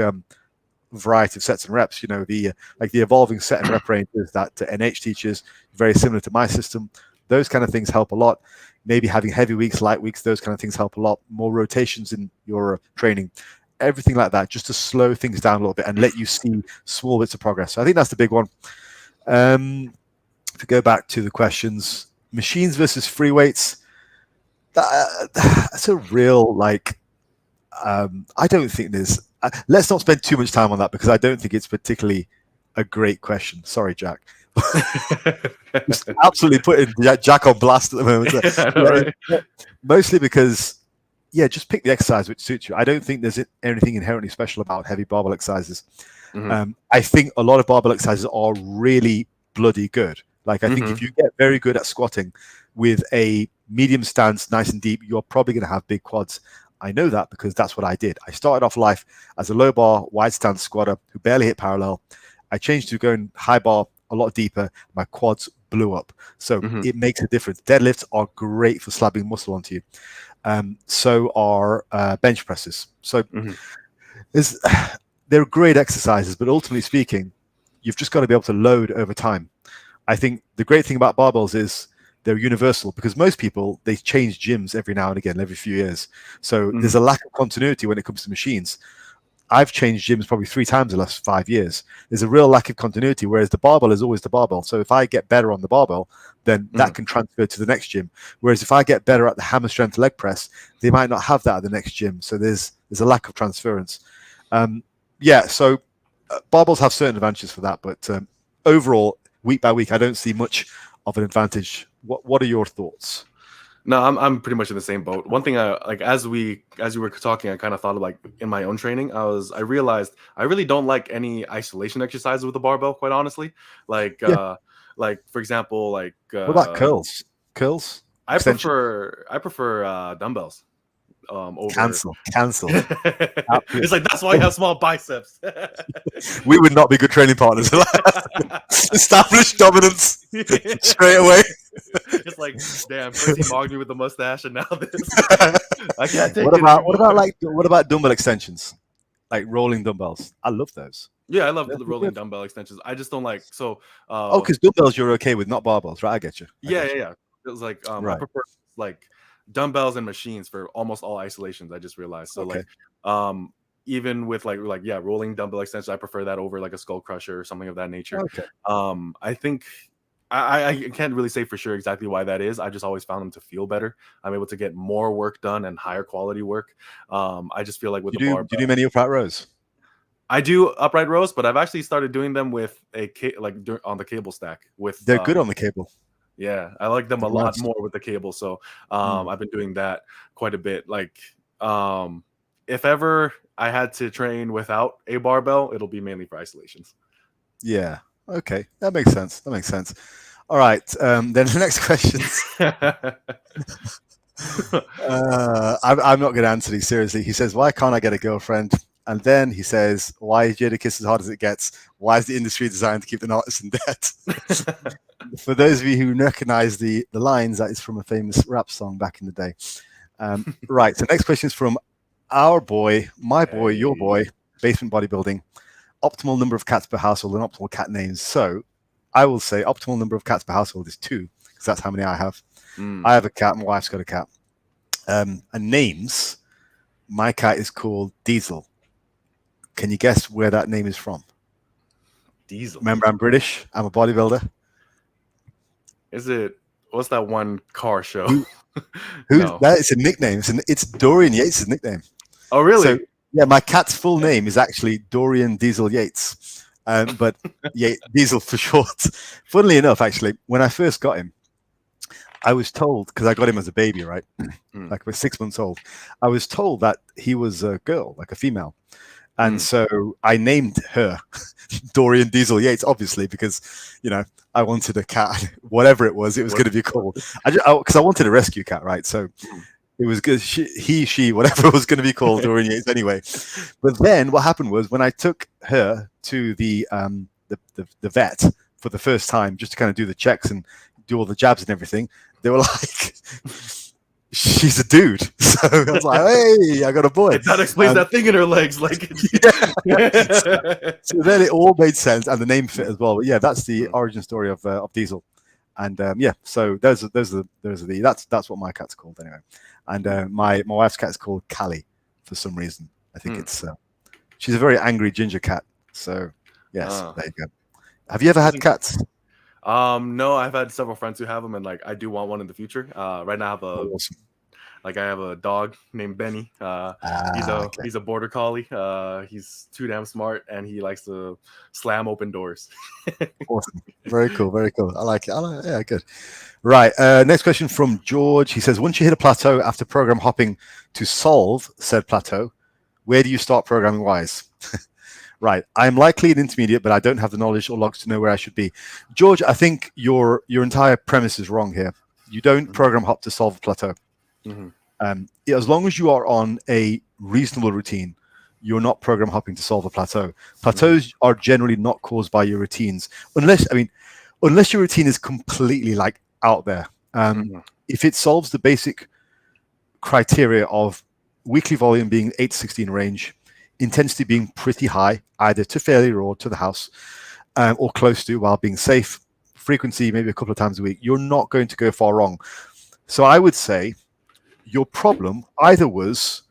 [SPEAKER 1] variety of sets and reps, the evolving set and rep ranges that NH teaches, very similar to my system. Those kind of things help a lot. Maybe having heavy weeks, light weeks, those kind of things help a lot. More rotations in your training, everything like that, just to slow things down a little bit and let you see small bits of progress. So I think that's the big one. If we go back to the questions, machines versus free weights, that's a real, I don't think there's, let's not spend too much time on that, because I don't think it's particularly a great question. Sorry, Jack. Just absolutely putting Jack on blast at the moment. Mostly because, just pick the exercise which suits you. I don't think there's anything inherently special about heavy barbell exercises. I think a lot of barbell exercises are really bloody good. Like, I think if you get very good at squatting with a medium stance, nice and deep, you're probably going to have big quads. I know that because that's what I did. I started off life as a low bar, wide stance squatter who barely hit parallel. I changed to going high bar, a lot deeper. My quads blew up. So it makes a difference. Deadlifts are great for slapping muscle onto you. So are bench presses. So they're great exercises, but ultimately speaking, you've just got to be able to load over time. I think the great thing about barbells is they're universal, because most people, they change gyms every now and again, every few years. So there's a lack of continuity when it comes to machines. I've changed gyms probably 3 times in the last 5 years. There's a real lack of continuity, whereas the barbell is always the barbell. So if I get better on the barbell, then that can transfer to the next gym. Whereas if I get better at the hammer strength leg press, they might not have that at the next gym. So there's a lack of transference. So barbells have certain advantages for that, but overall, week by week, I don't see much of an advantage. What are your thoughts?
[SPEAKER 2] No, I'm pretty much in the same boat. One thing I like, as we were talking, I kind of thought of, like, in my own training, I realized I really don't like any isolation exercises with the barbell, quite honestly. Like for example,
[SPEAKER 1] what about curls?
[SPEAKER 2] I prefer dumbbells over.
[SPEAKER 1] Cancel.
[SPEAKER 2] It's like that's why you have small biceps.
[SPEAKER 1] We would not be good training partners. Establish dominance straight away.
[SPEAKER 2] It's like, damn, first he mocked me with the mustache, and now this. I can't take
[SPEAKER 1] What
[SPEAKER 2] it
[SPEAKER 1] about
[SPEAKER 2] anymore.
[SPEAKER 1] what about dumbbell extensions, like rolling dumbbells? I love those.
[SPEAKER 2] Yeah, I love
[SPEAKER 1] They're
[SPEAKER 2] the
[SPEAKER 1] pretty
[SPEAKER 2] rolling
[SPEAKER 1] good.
[SPEAKER 2] dumbbell extensions. I just don't like
[SPEAKER 1] Oh, because dumbbells you're okay with, not barbells, right? I get you.
[SPEAKER 2] yeah. It was like I
[SPEAKER 1] Right.
[SPEAKER 2] prefer like dumbbells and machines for almost all isolations. I just realized. So
[SPEAKER 1] Okay.
[SPEAKER 2] even with like rolling dumbbell extensions, I prefer that over like a skull crusher or something of that nature.
[SPEAKER 1] Okay.
[SPEAKER 2] I think I can't really say for sure exactly why that is. I just always found them to feel better. I'm able to get more work done and higher quality work. I just feel like with
[SPEAKER 1] Do
[SPEAKER 2] the
[SPEAKER 1] you
[SPEAKER 2] bar,
[SPEAKER 1] do many upright rows?
[SPEAKER 2] I do upright rows, but I've actually started doing them with on the cable stack. With
[SPEAKER 1] They're good on the cable.
[SPEAKER 2] yeah, I like them
[SPEAKER 1] They're
[SPEAKER 2] a lot
[SPEAKER 1] nice.
[SPEAKER 2] more with the cable. So
[SPEAKER 1] Mm.
[SPEAKER 2] I've been doing that quite a bit. Like if ever I had to train without a barbell, it'll be mainly for isolations.
[SPEAKER 1] Yeah. Okay. That makes sense. All right. Then the next question. I'm not going to answer these seriously. He says, "Why can't I get a girlfriend?" And then he says, "Why is Jadakiss as hard as it gets? Why is the industry designed to keep the artists in debt?" For those of you who recognize the lines, that is from a famous rap song back in the day. Right. So next question is from our boy, my boy, your boy, Basement Bodybuilding. Optimal number of cats per household and optimal cat names. So I will say optimal number of cats per household is 2, because that's how many I have. I have a cat. My wife's got a cat. And names, my cat is called Diesel. Can you guess where that name is from?
[SPEAKER 2] Diesel.
[SPEAKER 1] Remember, I'm British. I'm a bodybuilder.
[SPEAKER 2] What's that one car show?
[SPEAKER 1] No. That is a nickname. It's Dorian Yates' nickname.
[SPEAKER 2] Oh, really?
[SPEAKER 1] So, yeah, my cat's full name is actually Dorian Diesel Yates, but Diesel for short. Funnily enough, actually, when I first got him, I was told, because I got him as a baby, right? Like we're 6 months old. I was told that he was a girl, like a female. And so I named her Dorian Diesel Yates, obviously, because, I wanted a cat, whatever it was going to be called. Because I wanted a rescue cat, right? So it was good. She, whatever it was going to be called, Dorian Yates anyway. But then what happened was when I took her to the vet for the first time, just to kind of do the checks and do all the jabs and everything, they were like, she's a dude. So I was like, hey, I got a boy.
[SPEAKER 2] That explains that thing in her legs. Like,
[SPEAKER 1] So then it all made sense, and the name fit as well. But yeah, that's the origin story of Diesel. And so those are that's what my cat's called anyway. And my wife's cat is called Callie for some reason. I think it's she's a very angry ginger cat. So yes, there you go. Have you ever had cats?
[SPEAKER 2] No, I've had several friends who have them, and like I do want one in the future. Right now I have a dog named Benny. He's a border collie. He's too damn smart, and he likes to slam open doors.
[SPEAKER 1] Awesome. Very cool. I like it. Yeah, good. Right. Next question from George. He says, once you hit a plateau after program hopping to solve said plateau, where do you start programming wise? Right. I'm likely an intermediate, but I don't have the knowledge or logs to know where I should be. George, I think your entire premise is wrong here. You don't program hop to solve a plateau. As long as you are on a reasonable routine, you're not program hopping to solve a plateau. Plateaus are generally not caused by your routines, unless your routine is completely like out there. If it solves the basic criteria of weekly volume being 8 to 16 range, intensity being pretty high, either to failure or to the house, or close to, while being safe, frequency maybe a couple of times a week, you're not going to go far wrong. So I would say your problem either was,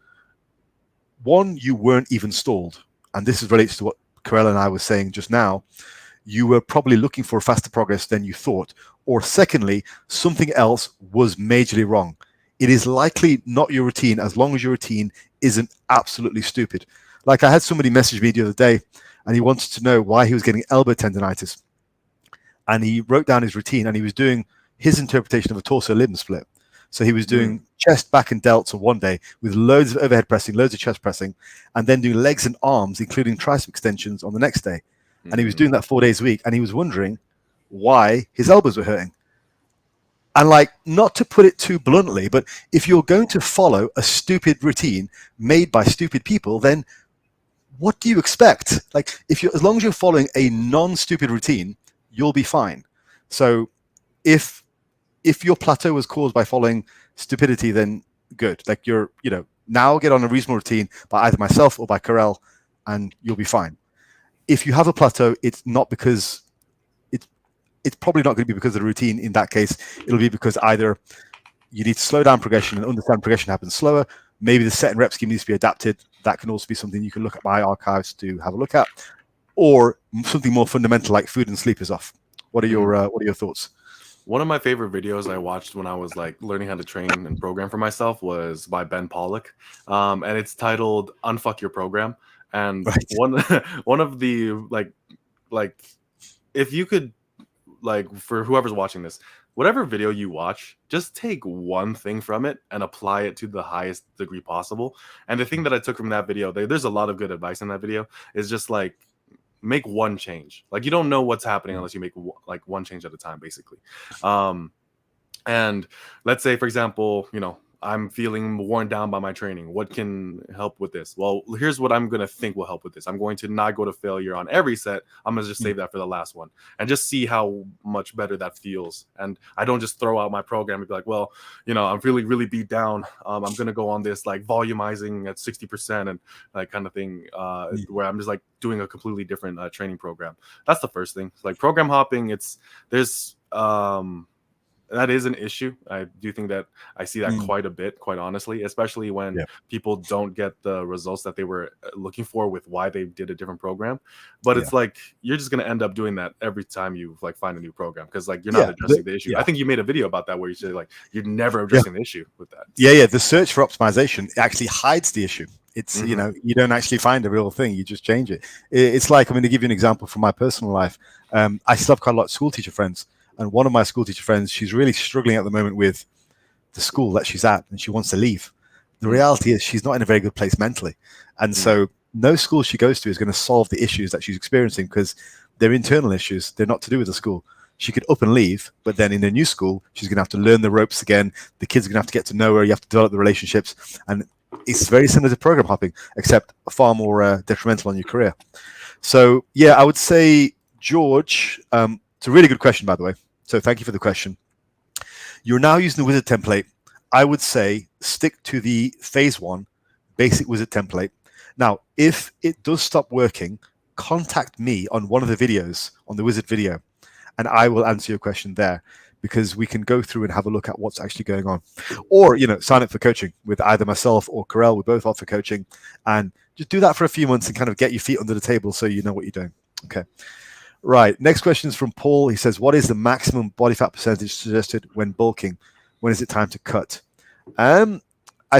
[SPEAKER 1] one, you weren't even stalled, and this relates to what Karel and I were saying just now. You were probably looking for faster progress than you thought, or secondly, something else was majorly wrong. It is likely not your routine, as long as your routine isn't absolutely stupid. Like I had somebody message me the other day, and he wanted to know why he was getting elbow tendonitis, and he wrote down his routine, and he was doing his interpretation of a torso limb split. So he was doing chest, back, and delts on one day with loads of overhead pressing, loads of chest pressing, and then doing legs and arms, including tricep extensions on the next day. And he was doing that 4 days a week, and he was wondering why his elbows were hurting. And like, not to put it too bluntly, but if you're going to follow a stupid routine made by stupid people, then what do you expect? Like, if you, as long as you're following a non-stupid routine, you'll be fine. So if your plateau was caused by following stupidity, then good. Like, you're, now get on a reasonable routine by either myself or by Karel, and you'll be fine. If you have a plateau, it's not because it's probably not going to be because of the routine. In that case, it'll be because either you need to slow down progression and understand progression happens slower. Maybe the set and rep scheme needs to be adapted. That can also be something you can look at my archives to have a look at, or something more fundamental like food and sleep is off. What are your thoughts?
[SPEAKER 2] One of my favorite videos I watched when I was like learning how to train and program for myself was by Ben Pollock, and it's titled "Unfuck Your Program." And
[SPEAKER 1] Right.
[SPEAKER 2] one of the like if you could, like, for whoever's watching this, whatever video you watch, just take one thing from it and apply it to the highest degree possible. And the thing that I took from that video, there's a lot of good advice in that video, is just like, make one change. Like, you don't know what's happening unless you make like one change at a time, basically. And let's say, for example, I'm feeling worn down by my training. What can help with this? Well, here's what I'm going to think will help with this. I'm going to not go to failure on every set. I'm going to just save that for the last one and just see how much better that feels. And I don't just throw out my program and be like, well, I'm really, really beat down. I'm going to go on this like volumizing at 60% and like kind of thing, where I'm just like doing a completely different training program. That's the first thing. Like program hopping, there's that is an issue. I do think that I see that quite a bit, quite honestly, especially when people don't get the results that they were looking for with why they did a different program. But it's like, you're just going to end up doing that every time you like find a new program, because like you're not addressing the issue. I think you made a video about that where you said like you're never addressing the issue with that.
[SPEAKER 1] Yeah. The search for optimization actually hides the issue. It's, you don't actually find a real thing. You just change it. It's like, I'm going to give you an example from my personal life. I still have quite a lot of school teacher friends. And one of my school teacher friends, she's really struggling at the moment with the school that she's at, and she wants to leave. The reality is she's not in a very good place mentally. And so no school she goes to is going to solve the issues that she's experiencing, because they're internal issues. They're not to do with the school. She could up and leave, but then in a new school, she's going to have to learn the ropes again. The kids are going to have to get to know her. You have to develop the relationships. And it's very similar to program hopping, except far more detrimental on your career. So, yeah, I would say, George, it's a really good question, by the way. So thank you for the question. You're now using the wizard template. I would say stick to the phase 1 basic wizard template. Now, if it does stop working, contact me on one of the videos, on the wizard video, and I will answer your question there, because we can go through and have a look at what's actually going on. Or, sign up for coaching with either myself or Karel. We both offer coaching, and just do that for a few months and kind of get your feet under the table so you know what you're doing. Okay. Right. Next question is from Paul. He says, what is the maximum body fat percentage suggested when bulking? When is it time to cut? I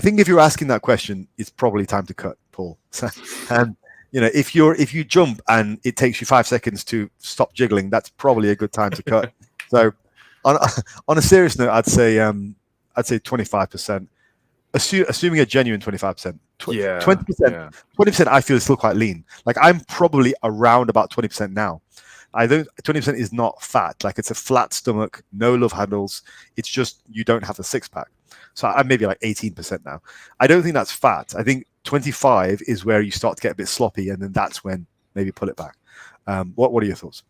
[SPEAKER 1] think if you're asking that question, it's probably time to cut, Paul. And if you jump and it takes you 5 seconds to stop jiggling, that's probably a good time to cut. So on a serious note, I'd say 25%. Assuming a genuine 25%. 20% I feel is still quite lean. Like, I'm probably around about 20% now. 20% is not fat. Like, it's a flat stomach, no love handles. It's just you don't have a six pack. So I'm maybe like 18% now. I don't think that's fat. I think 25 is where you start to get a bit sloppy, and then that's when maybe pull it back. What are your thoughts?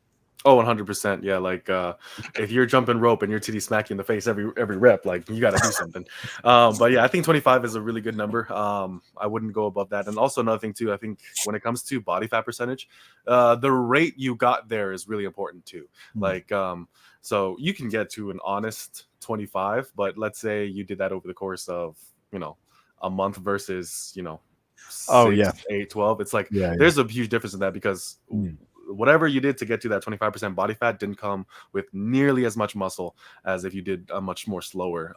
[SPEAKER 2] Oh, 100%. Yeah, like if you're jumping rope and your titty smack you in the face every rep, like, you got to do something. But yeah, I think 25 is a really good number. I wouldn't go above that. And also another thing too, I think when it comes to body fat percentage, the rate you got there is really important too. Like, so you can get to an honest 25, but let's say you did that over the course of, a month versus, 6, 8, 12. It's like, there's a huge difference in that, because whatever you did to get to that 25% body fat didn't come with nearly as much muscle as if you did a much more slower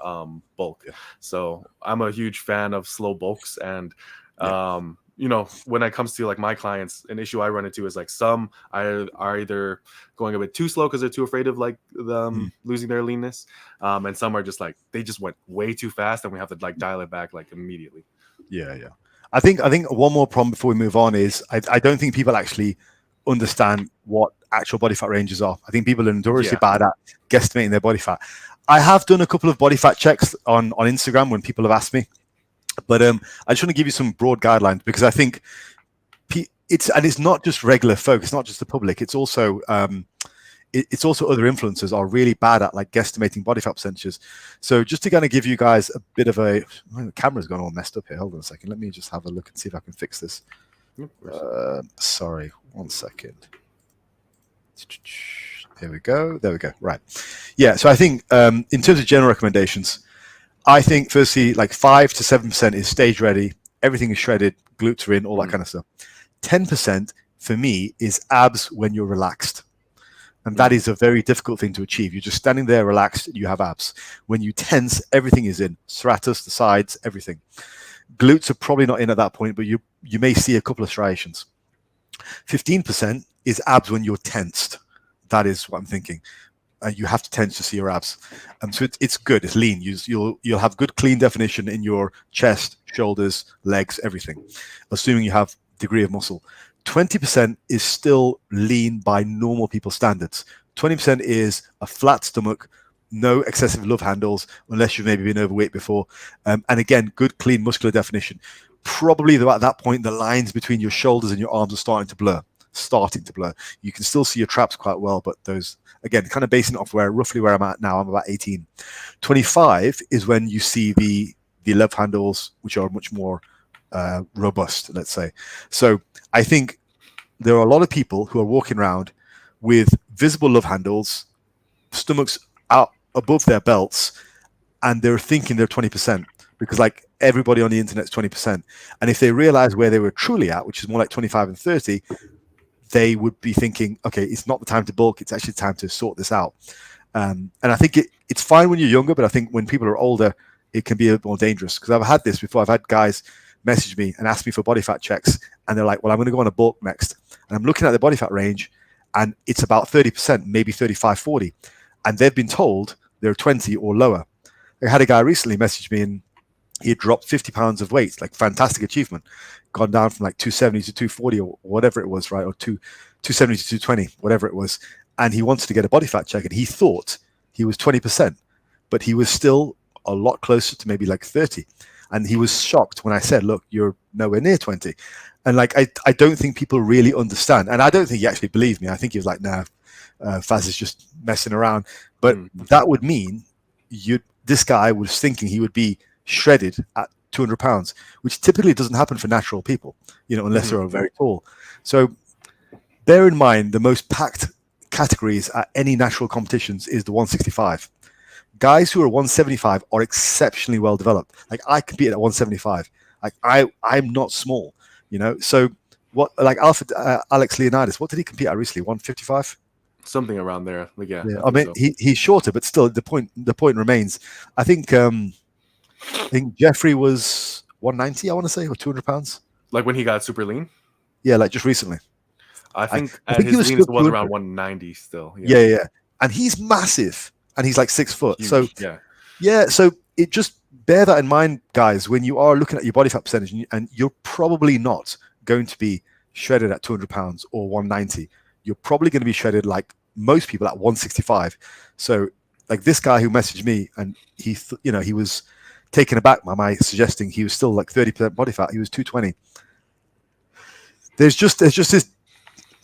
[SPEAKER 2] bulk. So I'm a huge fan of slow bulks. And, when it comes to like my clients, an issue I run into is like some are either going a bit too slow because they're too afraid of like them losing their leanness. And some are just like, they just went way too fast and we have to like dial it back like immediately.
[SPEAKER 1] Yeah. I think one more problem before we move on is I don't think people actually understand what actual body fat ranges are. I think people are notoriously bad at guesstimating their body fat. I have done a couple of body fat checks on Instagram when people have asked me, but I just want to give you some broad guidelines because I think it's not just regular folk, it's not just the public, it's also it's also other influencers are really bad at like guesstimating body fat percentages. So just to kind of give you guys a bit of the camera's gone all messed up here. Hold on a second. Let me just have a look and see if I can fix this. Sorry, 1 second. There we go. There we go. Right. Yeah. So I think in terms of general recommendations, I think firstly, like 5 to 7% is stage ready. Everything is shredded, glutes are in, all that kind of stuff. 10% for me is abs when you're relaxed. And that is a very difficult thing to achieve. You're just standing there relaxed, you have abs. When you tense, everything is in. Serratus, the sides, everything. Glutes are probably not in at that point, but you may see a couple of striations. 15% is abs when you're tensed. That is what I'm thinking. You have to tense to see your abs. So it's good, it's lean. You'll have good clean definition in your chest, shoulders, legs, everything, assuming you have degree of muscle. 20% is still lean by normal people standards. 20% is a flat stomach, no excessive love handles, unless you've maybe been overweight before. And again, good, clean muscular definition. Probably at that point, the lines between your shoulders and your arms are starting to blur. You can still see your traps quite well, but those, again, kind of basing it off roughly where I'm at now, I'm about 18. 25 is when you see the love handles, which are much more robust, let's say. So I think there are a lot of people who are walking around with visible love handles, stomachs out above their belts, and they're thinking they're 20% because like everybody on the internet's 20%. And if they realize where they were truly at, which is more like 25 and 30, they would be thinking, okay, it's not the time to bulk, it's actually time to sort this out. And I think it's fine when you're younger, but I think when people are older, it can be a bit more dangerous because I've had this before. I've had guys message me and ask me for body fat checks, and they're like, well, I'm going to go on a bulk next, and I'm looking at the body fat range and it's about 30%, maybe 35, 40, and they've been told they're 20 or lower. I had a guy recently message me and he had dropped 50 pounds of weight, like fantastic achievement, gone down from like 270 to 240 or whatever it was, right? Or 270 to 220, whatever it was. And he wanted to get a body fat check and he thought he was 20%, but he was still a lot closer to maybe like 30. And he was shocked when I said, look, you're nowhere near 20. And like, I don't think people really understand. And I don't think he actually believed me. I think he was like, nah, Faz is just messing around. But that would mean this guy was thinking he would be shredded at 200 pounds, which typically doesn't happen for natural people, unless they're very tall. So bear in mind, the most packed categories at any natural competitions is the 165. Guys who are 175 are exceptionally well developed. Like I compete at 175. Like I'm not small, So what, like Alex Leonidas, what did he compete at recently? 155?
[SPEAKER 2] Something around there. Like, yeah.
[SPEAKER 1] I mean, so. He's shorter, but still the point remains. I think Jeffrey was 190, I want to say, or 200 pounds.
[SPEAKER 2] Like when he got super lean?
[SPEAKER 1] Yeah, like just recently.
[SPEAKER 2] I think his leanest was around 190 still.
[SPEAKER 1] Yeah. And he's massive. And he's like 6 foot. Huge. So yeah. So it just bear that in mind, guys, when you are looking at your body fat percentage, and you're probably not going to be shredded at 200 pounds or 190. You're probably going to be shredded like most people at 165. So like this guy who messaged me, and he was taken aback by my suggesting he was still like 30% body fat. He was 220. There's just this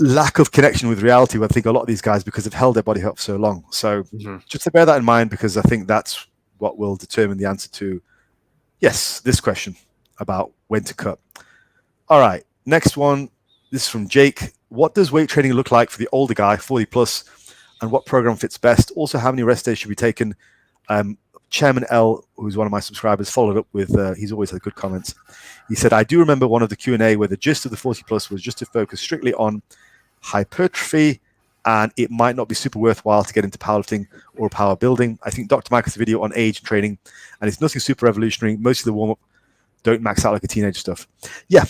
[SPEAKER 1] lack of connection with reality where I think a lot of these guys, because they've held their body up so long. So just to bear that in mind, because I think that's what will determine the answer to, yes, this question about when to cut. All right, next one. This is from Jake. What does weight training look like for the older guy, 40 plus, and what program fits best? Also, how many rest days should be taken? Chairman L, who's one of my subscribers, followed up with, he's always had good comments. He said, I do remember one of the Q&A where the gist of the 40 plus was just to focus strictly on hypertrophy, and it might not be super worthwhile to get into powerlifting or power building. I think Dr. Mike has a video on age and training, and it's nothing super revolutionary. Most of the warm-up don't max out like a teenage stuff. Yeah.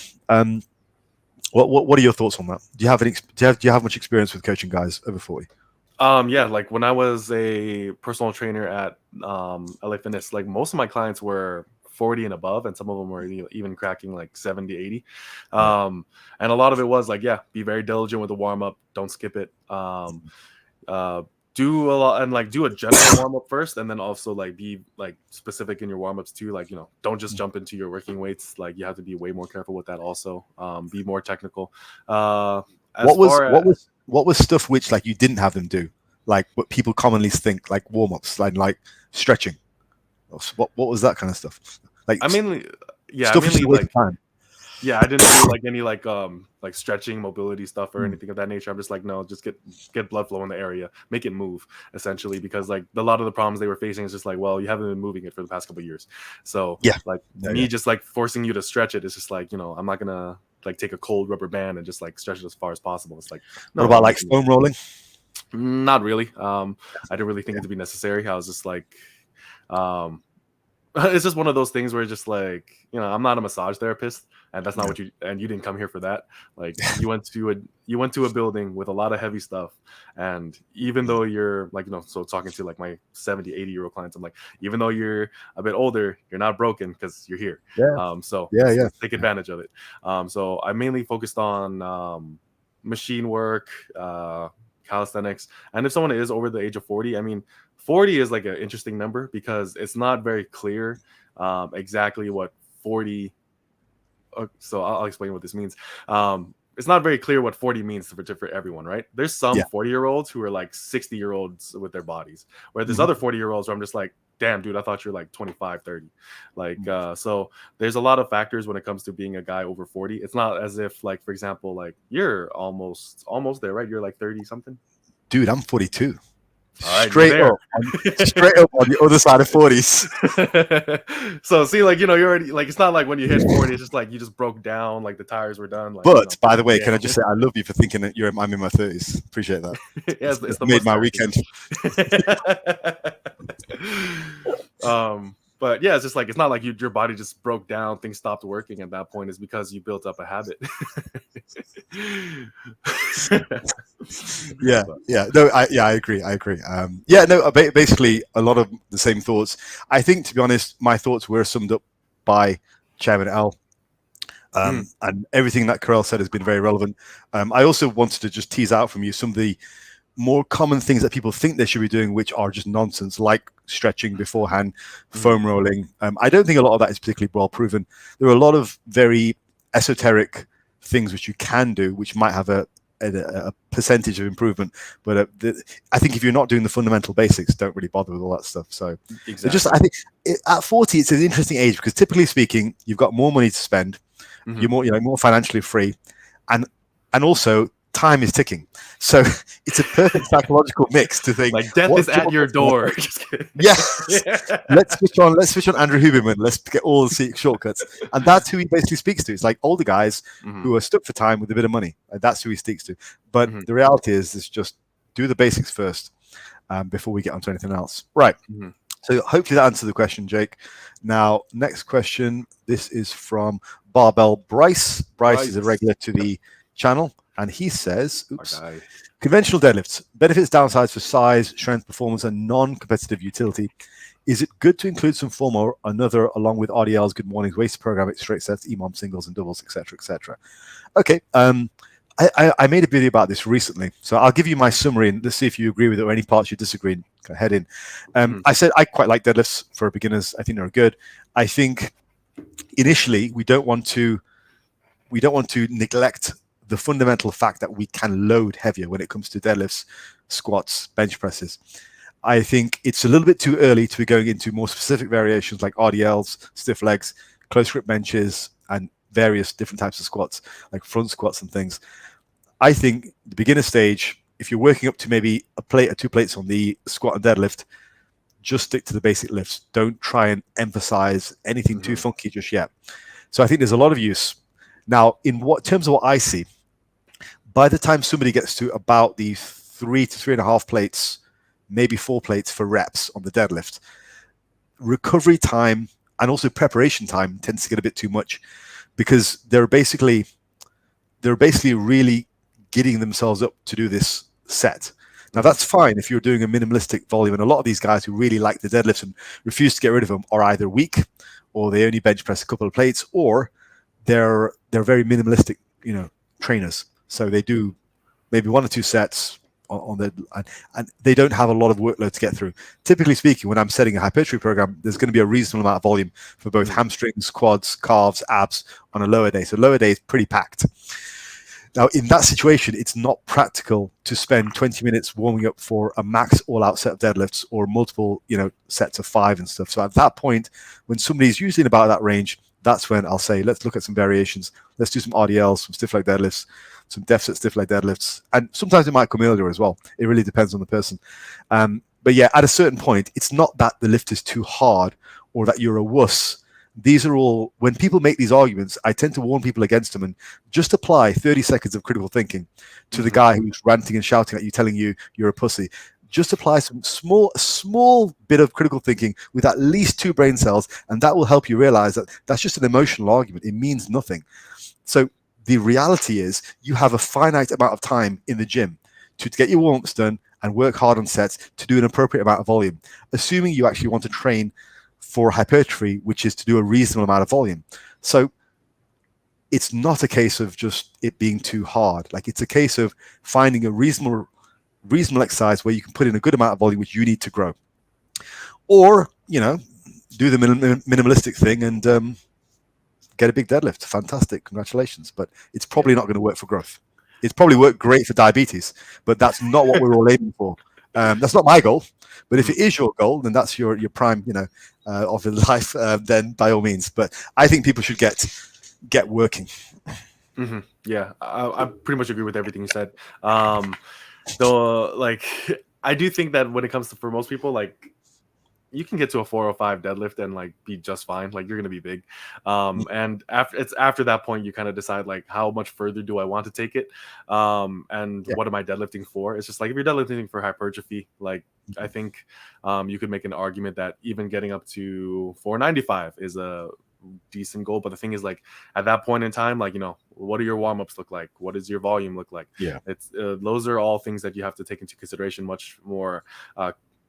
[SPEAKER 1] What are your thoughts on that? Do you have much experience with coaching guys over 40?
[SPEAKER 2] Yeah, like when I was a personal trainer at LA Fitness, like most of my clients were 40 and above, and some of them were even cracking like 70, 80. And a lot of it was like, be very diligent with the warm up, don't skip it. do a lot and like do a general warm up first, and then also like be like specific in your warm ups too. Like, don't just jump into your working weights. Like, you have to be way more careful with that. Also, be more technical. As far as
[SPEAKER 1] What was stuff which like you didn't have them do, like what people commonly think, like warm ups, like stretching. What was that kind of stuff? Like
[SPEAKER 2] I mainly, yeah, I
[SPEAKER 1] stuff which is
[SPEAKER 2] mainly
[SPEAKER 1] a waste
[SPEAKER 2] like,
[SPEAKER 1] of time.
[SPEAKER 2] yeah, I didn't do like any like stretching, mobility stuff or
[SPEAKER 1] Mm.
[SPEAKER 2] anything of that nature. I'm just like, no, just get blood flow in the area, make it move, essentially, because like a lot of the problems they were facing is just like, well, you haven't been moving it for the past couple of years, so
[SPEAKER 1] Yeah.
[SPEAKER 2] like
[SPEAKER 1] Yeah.
[SPEAKER 2] just like forcing you to stretch it is just like, I'm not gonna like take a cold rubber band and just like stretch it as far as possible. It's like,
[SPEAKER 1] What
[SPEAKER 2] no,
[SPEAKER 1] about
[SPEAKER 2] I'm
[SPEAKER 1] like
[SPEAKER 2] making
[SPEAKER 1] foam rolling?
[SPEAKER 2] not really. I didn't really think it to be necessary. I was just like, um it's just one of those things where it's just like, I'm not a massage therapist, and that's not
[SPEAKER 1] Yeah.
[SPEAKER 2] what you didn't come here for that. Like, you went to a building with a lot of heavy stuff, and even though you're like, so talking to like my 70-80 year old clients, I'm like, even though you're a bit older, you're not broken because you're here.
[SPEAKER 1] Yeah.
[SPEAKER 2] So
[SPEAKER 1] Yeah.
[SPEAKER 2] let's take advantage of it. So I mainly focused on machine work, calisthenics, and if someone is over the age of 40, I mean, 40 is like an interesting number because it's not very clear exactly what 40. So I'll explain what this means. It's not very clear what 40 means for everyone, right? There's some
[SPEAKER 1] Yeah.
[SPEAKER 2] 40-year-olds who are like 60-year-olds with their bodies, where there's
[SPEAKER 1] Mhm.
[SPEAKER 2] other 40-year-olds where I'm just like, damn, dude, I thought you're like 25, 30. Like, so there's a lot of factors when it comes to being a guy over 40. It's not as if, like, for example, like you're almost there, right? You're like 30 something.
[SPEAKER 1] Dude, I'm 42.
[SPEAKER 2] All right,
[SPEAKER 1] Straight up on the other side of 40s.
[SPEAKER 2] So see, like, you're already like, it's not like when you hit 40, it's just like you just broke down, like the tires were done. Like,
[SPEAKER 1] But by the way,
[SPEAKER 2] yeah.
[SPEAKER 1] can I just say I love you for thinking that I'm in my 30s. Appreciate that.
[SPEAKER 2] Yeah, it's the
[SPEAKER 1] made my
[SPEAKER 2] mustache.
[SPEAKER 1] weekend.
[SPEAKER 2] But yeah, it's just like, it's not like your body just broke down, things stopped working at that point. It's because you built up a habit.
[SPEAKER 1] Yeah. No, I agree. No, basically a lot of the same thoughts. I think, to be honest, my thoughts were summed up by Chairman Al. And everything that Karel said has been very relevant. I also wanted to just tease out from you some of the more common things that people think they should be doing, which are just nonsense, like stretching beforehand, foam rolling. I don't think a lot of that is particularly well proven. There are a lot of very esoteric things which you can do, which might have a percentage of improvement, but I think if you're not doing the fundamental basics, don't really bother with all that stuff. So
[SPEAKER 2] exactly.
[SPEAKER 1] I think at 40, it's an interesting age because typically speaking, you've got more money to spend, you're more financially free, and also time is ticking. So it's a perfect psychological mix to think
[SPEAKER 2] like death is at your door.
[SPEAKER 1] Yes. Let's switch on Andrew Huberman. Let's get all the shortcuts. And that's who he basically speaks to. It's like older guys who are stuck for time with a bit of money. That's who he speaks to. But the reality is just do the basics first before we get onto anything else. Right. So hopefully that answers the question, Jake. Now, next question. This is from Barbell Bryce. Bryce is a regular to the channel. And he says, conventional deadlifts, benefits, downsides for size, strength, performance, and non-competitive utility. Is it good to include some form or another along with RDLs, good mornings, waist programming, straight sets, EMOM singles and doubles, etc., etc.? Okay. I made a video about this recently. So I'll give you my summary and let's see if you agree with it or any parts you disagree. Go ahead in. I said I quite like deadlifts for beginners. I think they're good. I think initially we don't want to neglect the fundamental fact that we can load heavier when it comes to deadlifts, squats, bench presses. I think it's a little bit too early to be going into more specific variations like RDLs, stiff legs, close grip benches, and various different types of squats, like front squats and things. I think the beginner stage, if you're working up to maybe a plate or 2 plates on the squat and deadlift, just stick to the basic lifts. Don't try and emphasize anything too funky just yet. So I think there's a lot of use. Now, in terms of what I see, by the time somebody gets to about the 3 to 3.5 plates, maybe 4 plates for reps on the deadlift, recovery time and also preparation time tends to get a bit too much because they're basically really getting themselves up to do this set. Now, that's fine if you're doing a minimalistic volume, and a lot of these guys who really like the deadlifts and refuse to get rid of them are either weak or they only bench press a couple of plates, or they're very minimalistic, trainers. So they do maybe 1 or 2 sets, on their, and they don't have a lot of workload to get through. Typically speaking, when I'm setting a hypertrophy program, there's going to be a reasonable amount of volume for both hamstrings, quads, calves, abs on a lower day. So lower day is pretty packed. Now, in that situation, it's not practical to spend 20 minutes warming up for a max all-out set of deadlifts or multiple, sets of 5 and stuff. So at that point, when somebody's usually in about that range, that's when I'll say, let's look at some variations. Let's do some RDLs, some stiff leg deadlifts, some deficit stiff leg deadlifts. And sometimes it might come earlier as well. It really depends on the person. But yeah, at a certain point, it's not that the lift is too hard or that you're a wuss. These are all, when people make these arguments, I tend to warn people against them and just apply 30 seconds of critical thinking to the guy who's ranting and shouting at you, telling you you're a pussy. Just apply some small bit of critical thinking with at least 2 brain cells, and that will help you realize that that's just an emotional argument. It means nothing. So the reality is you have a finite amount of time in the gym to get your warm-ups done and work hard on sets to do an appropriate amount of volume, assuming you actually want to train for hypertrophy, which is to do a reasonable amount of volume. So it's not a case of just it being too hard. Like, it's a case of finding a reasonable exercise where you can put in a good amount of volume which you need to grow, or do the minimalistic thing and get a big deadlift. Fantastic, congratulations. But it's probably not going to work for growth. It's probably worked great for diabetes, but that's not what we're all aiming for. That's not my goal, but if it is your goal, then that's your prime of your life, then by all means. But I think people should get working.
[SPEAKER 2] Yeah, I pretty much agree with everything you said. Though, like, I do think that when it comes to, for most people, like, you can get to a 405 deadlift and like be just fine. Like, you're gonna be big, and after that point, you kind of decide, like, how much further do I want to take it, and what am I deadlifting for? It's just like, if you're deadlifting for hypertrophy, like, I think you could make an argument that even getting up to 495 is a decent goal. But the thing is, like, at that point in time, like, what do your warm-ups look like? What does your volume look like? It's those are all things that you have to take into consideration much more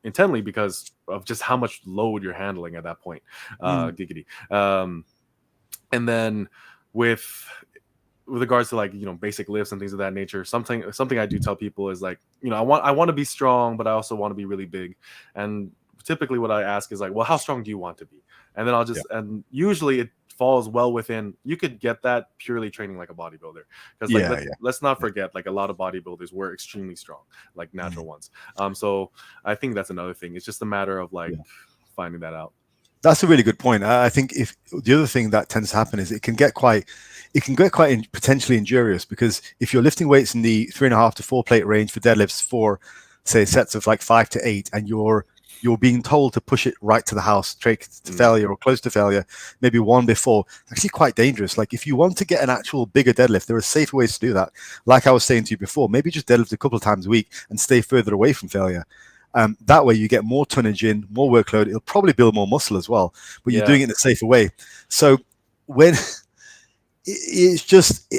[SPEAKER 2] intently, because of just how much load you're handling at that point. Giggity. And then with regards to, like, basic lifts and things of that nature, something I do tell people is, like, I want to be strong, but I also want to be really big. And typically what I ask is, like, well, how strong do you want to be? And then I'll just and usually it falls well within, you could get that purely training like a bodybuilder, because let's not forget, like, a lot of bodybuilders were extremely strong, like natural ones. So I think that's another thing. It's just a matter of, like, finding that out.
[SPEAKER 1] That's a really good point. I think if the other thing that tends to happen is it can get quite potentially injurious, because if you're lifting weights in the 3.5 to 4 plate range for deadlifts for, say, sets of like 5 to 8, and you're being told to push it right to the house, straight to failure or close to failure, maybe one before, it's actually quite dangerous. Like, if you want to get an actual bigger deadlift, there are safer ways to do that. Like I was saying to you before, maybe just deadlift a couple of times a week and stay further away from failure. That way you get more tonnage in, more workload. It'll probably build more muscle as well, but you're doing it in a safer way. So when it's just,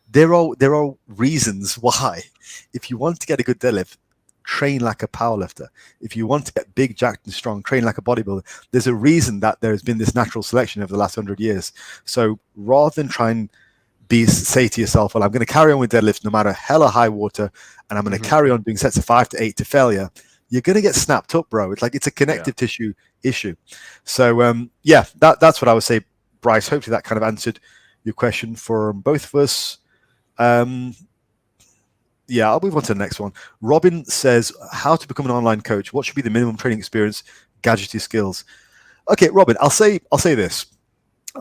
[SPEAKER 1] there are reasons why, if you want to get a good deadlift, train like a powerlifter. If you want to get big, jacked and strong, train like a bodybuilder. There's a reason that there's been this natural selection over the last 100 years. So rather than try and say to yourself, well, I'm going to carry on with deadlifts no matter hell or high water, and I'm going to carry on doing sets of 5 to 8 to failure, you're going to get snapped up, bro. It's like, it's a connective tissue issue. So that's what I would say, Bryce. Hopefully that kind of answered your question for both of us. I'll move on to the next one. Robin says, how to become an online coach? What should be the minimum training experience, gadgety skills? Okay, Robin, I'll say this.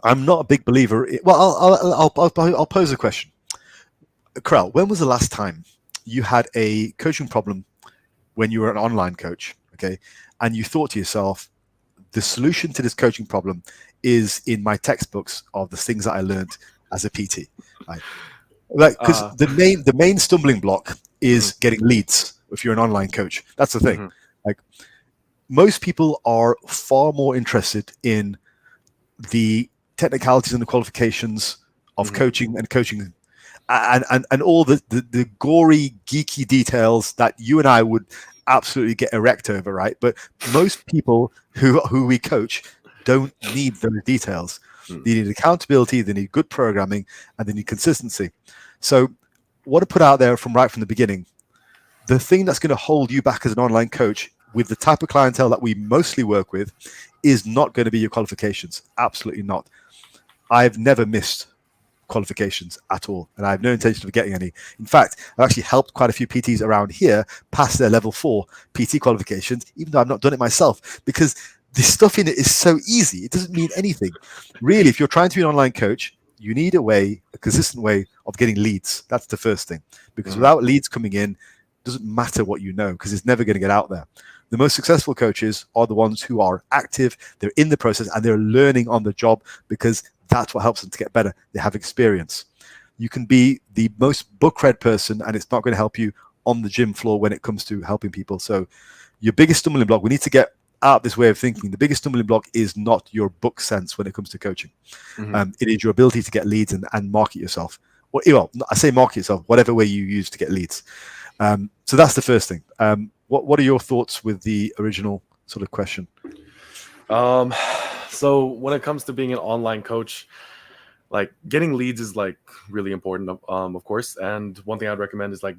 [SPEAKER 1] I'm not a big believer. I'll pose a question. Karel, when was the last time you had a coaching problem when you were an online coach, okay, and you thought to yourself, the solution to this coaching problem is in my textbooks of the things that I learned as a PT, right? Like, because the main stumbling block is getting leads if you're an online coach. That's the thing. Like, most people are far more interested in the technicalities and the qualifications of coaching and coaching, and all the gory, geeky details that you and I would absolutely get erect over, right? But most people who we coach don't need those details. They need accountability, they need good programming, and they need consistency. So what I put out there right from the beginning, the thing that's going to hold you back as an online coach with the type of clientele that we mostly work with is not going to be your qualifications. Absolutely not. I've never missed qualifications at all, and I have no intention of getting any. In fact, I've actually helped quite a few PTs around here pass their level 4 PT qualifications, even though I've not done it myself, because the stuff in it is so easy. It doesn't mean anything. Really, if you're trying to be an online coach, you need a consistent way of getting leads. That's the first thing, because without leads coming in, it doesn't matter what you know, because it's never going to get out there. The most successful coaches are the ones who are active, they're in the process, and they're learning on the job, because that's what helps them to get better. They have experience. You can be the most book-read person, and it's not going to help you on the gym floor when it comes to helping people. So your biggest stumbling block, we need to get out of this way of thinking. The biggest stumbling block is not your book sense when it comes to coaching. It is your ability to get leads and market yourself. Well, I say market yourself, whatever way you use to get leads. So that's the first thing. What are your thoughts with the original sort of question?
[SPEAKER 2] So when it comes to being an online coach, like getting leads is like really important, of course. And one thing I'd recommend is like,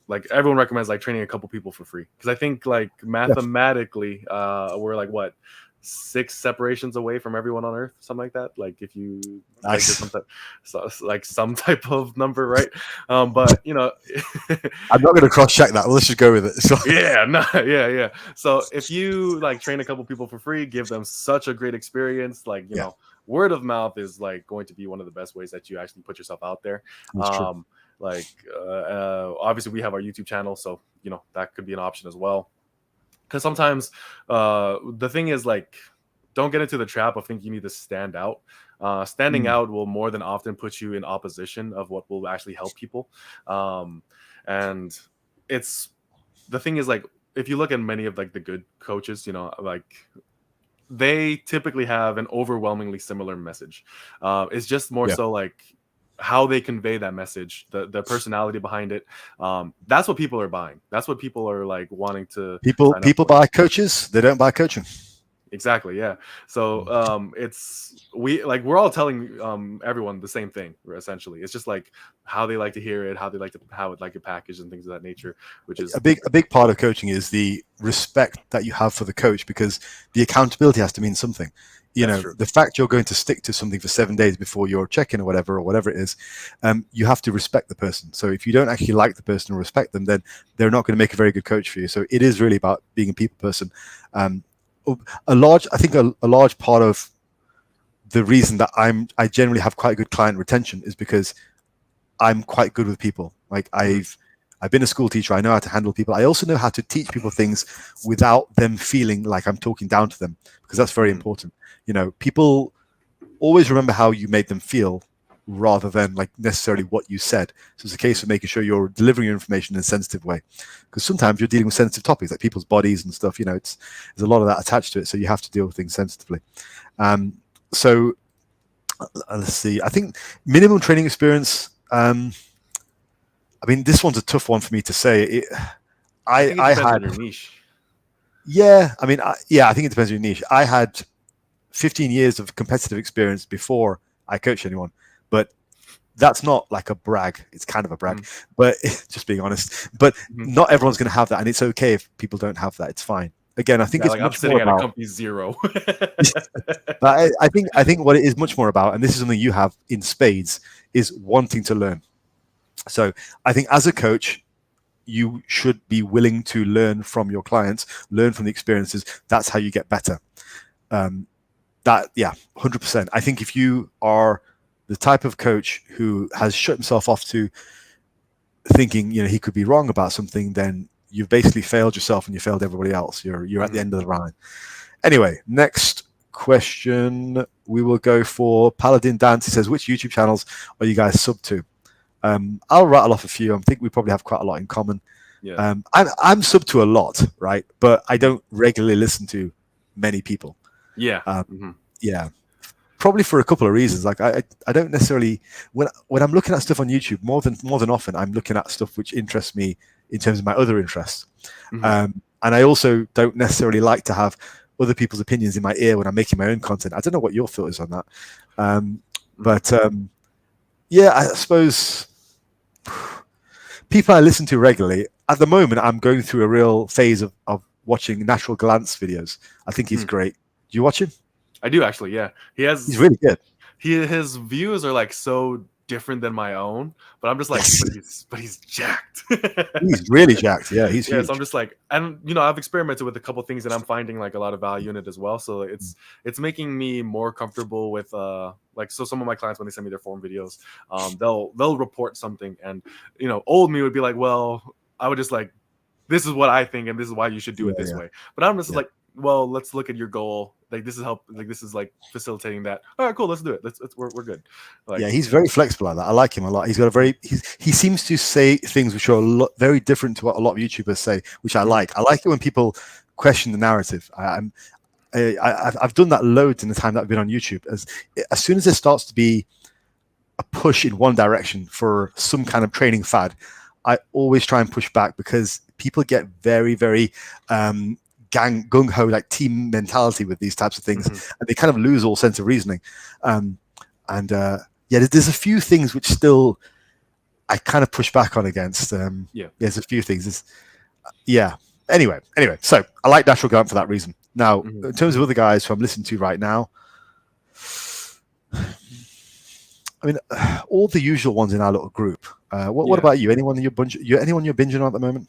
[SPEAKER 2] like everyone recommends like training a couple people for free. Because I think like mathematically, we're like what, 6 separations away from everyone on Earth, something like that. Like if you like some type of number, right? But
[SPEAKER 1] I'm not going to cross check that. Let's just go with it. So.
[SPEAKER 2] Yeah. So if you like train a couple people for free, give them such a great experience, like you know, word of mouth is like going to be one of the best ways that you actually put yourself out there. Like obviously we have our YouTube channel, so that could be an option as well. Because sometimes the thing is like, don't get into the trap of thinking you need to stand out. Standing out will more than often put you in opposition of what will actually help people. And it's the thing is like, if you look at many of like the good coaches, like they typically have an overwhelmingly similar message. It's just more so like how they convey that message, the personality behind it. That's what people are buying. That's what people are like wanting to.
[SPEAKER 1] People buy coaches. They don't buy coaching.
[SPEAKER 2] Exactly. Yeah. So we're all telling everyone the same thing essentially. It's just like how they like to hear it, how they like to have it like a package and things of that nature, which is
[SPEAKER 1] a big part of coaching is the respect that you have for the coach, because the accountability has to mean something. The fact you're going to stick to something for 7 days before your check-in or whatever it is, you have to respect the person. So if you don't actually like the person or respect them, then they're not going to make a very good coach for you. So it is really about being a people person. A large part of the reason that I generally have quite good client retention is because I'm quite good with people. Like I've been a school teacher. I know how to handle people. I also know how to teach people things without them feeling like I'm talking down to them, because that's very important. People always remember how you made them feel rather than like necessarily what you said. So it's a case of making sure you're delivering your information in a sensitive way, because sometimes you're dealing with sensitive topics like people's bodies and stuff. There's a lot of that attached to it, so you have to deal with things sensitively. So let's see. I think minimum training experience. This one's a tough one for me to say.
[SPEAKER 2] I had on your niche.
[SPEAKER 1] Yeah, I think it depends on your niche. I had 15 years of competitive experience before I coached anyone, but that's not like a brag. It's kind of a brag, but just being honest. But not everyone's going to have that, and it's okay if people don't have that. It's fine. Again, I think it's much
[SPEAKER 2] sitting
[SPEAKER 1] more
[SPEAKER 2] at
[SPEAKER 1] about
[SPEAKER 2] a company 0.
[SPEAKER 1] But I think what it is much more about, and this is something you have in spades, is wanting to learn. So I think as a coach, you should be willing to learn from your clients, learn from the experiences. That's how you get better. 100%. I think if you are the type of coach who has shut himself off to thinking, he could be wrong about something, then you've basically failed yourself and you failed everybody else. You're at the end of the line. Anyway, next question. We will go for Paladin Dance. He says, which YouTube channels are you guys sub to? I'll rattle off a few. I think we probably have quite a lot in common.
[SPEAKER 2] Yeah.
[SPEAKER 1] I'm sub to a lot, right? But I don't regularly listen to many people.
[SPEAKER 2] Yeah.
[SPEAKER 1] Yeah. Probably for a couple of reasons. Like I don't necessarily, when I'm looking at stuff on YouTube, more than often I'm looking at stuff which interests me in terms of my other interests. And I also don't necessarily like to have other people's opinions in my ear when I'm making my own content. I don't know what your thought is on that. Yeah, I suppose people I listen to regularly, at the moment, I'm going through a real phase of watching Natural Glance videos. I think he's great. Do you watch him?
[SPEAKER 2] I do actually. Yeah,
[SPEAKER 1] He's really good.
[SPEAKER 2] His views are like so different than my own, but I'm just like,
[SPEAKER 1] Yes.
[SPEAKER 2] but he's jacked.
[SPEAKER 1] He's really jacked. Yeah, he's huge.
[SPEAKER 2] So I'm just like, and you know, I've experimented with a couple things, and I'm finding like a lot of value in it as well. So it's making me more comfortable with like, so some of my clients, when they send me their form videos, they'll report something, and you know, old me would be like, well, I would just like, this is what I think, and this is why you should do it this way. But I'm just like, well, let's look at your goal. Like, this is this is like facilitating that. All right, cool, let's do it. We're good. Like,
[SPEAKER 1] yeah, he's very flexible like that. I like him a lot. He's got a very he seems to say things which are very different to what a lot of YouTubers say, which I like. I like it when people question the narrative. I've done that loads in the time that I've been on YouTube. As soon as there starts to be a push in one direction for some kind of training fad, I always try and push back, because people get very, very gung ho, like team mentality with these types of things, and they kind of lose all sense of reasoning. There's a few things which still I kind of push back on against. There's a few things. Anyway, so I like Natural Gant for that reason. Now, in terms of other guys who I'm listening to right now, I mean, all the usual ones in our little group. What about you? Anyone in your bunch? Anyone you're binging on at the moment?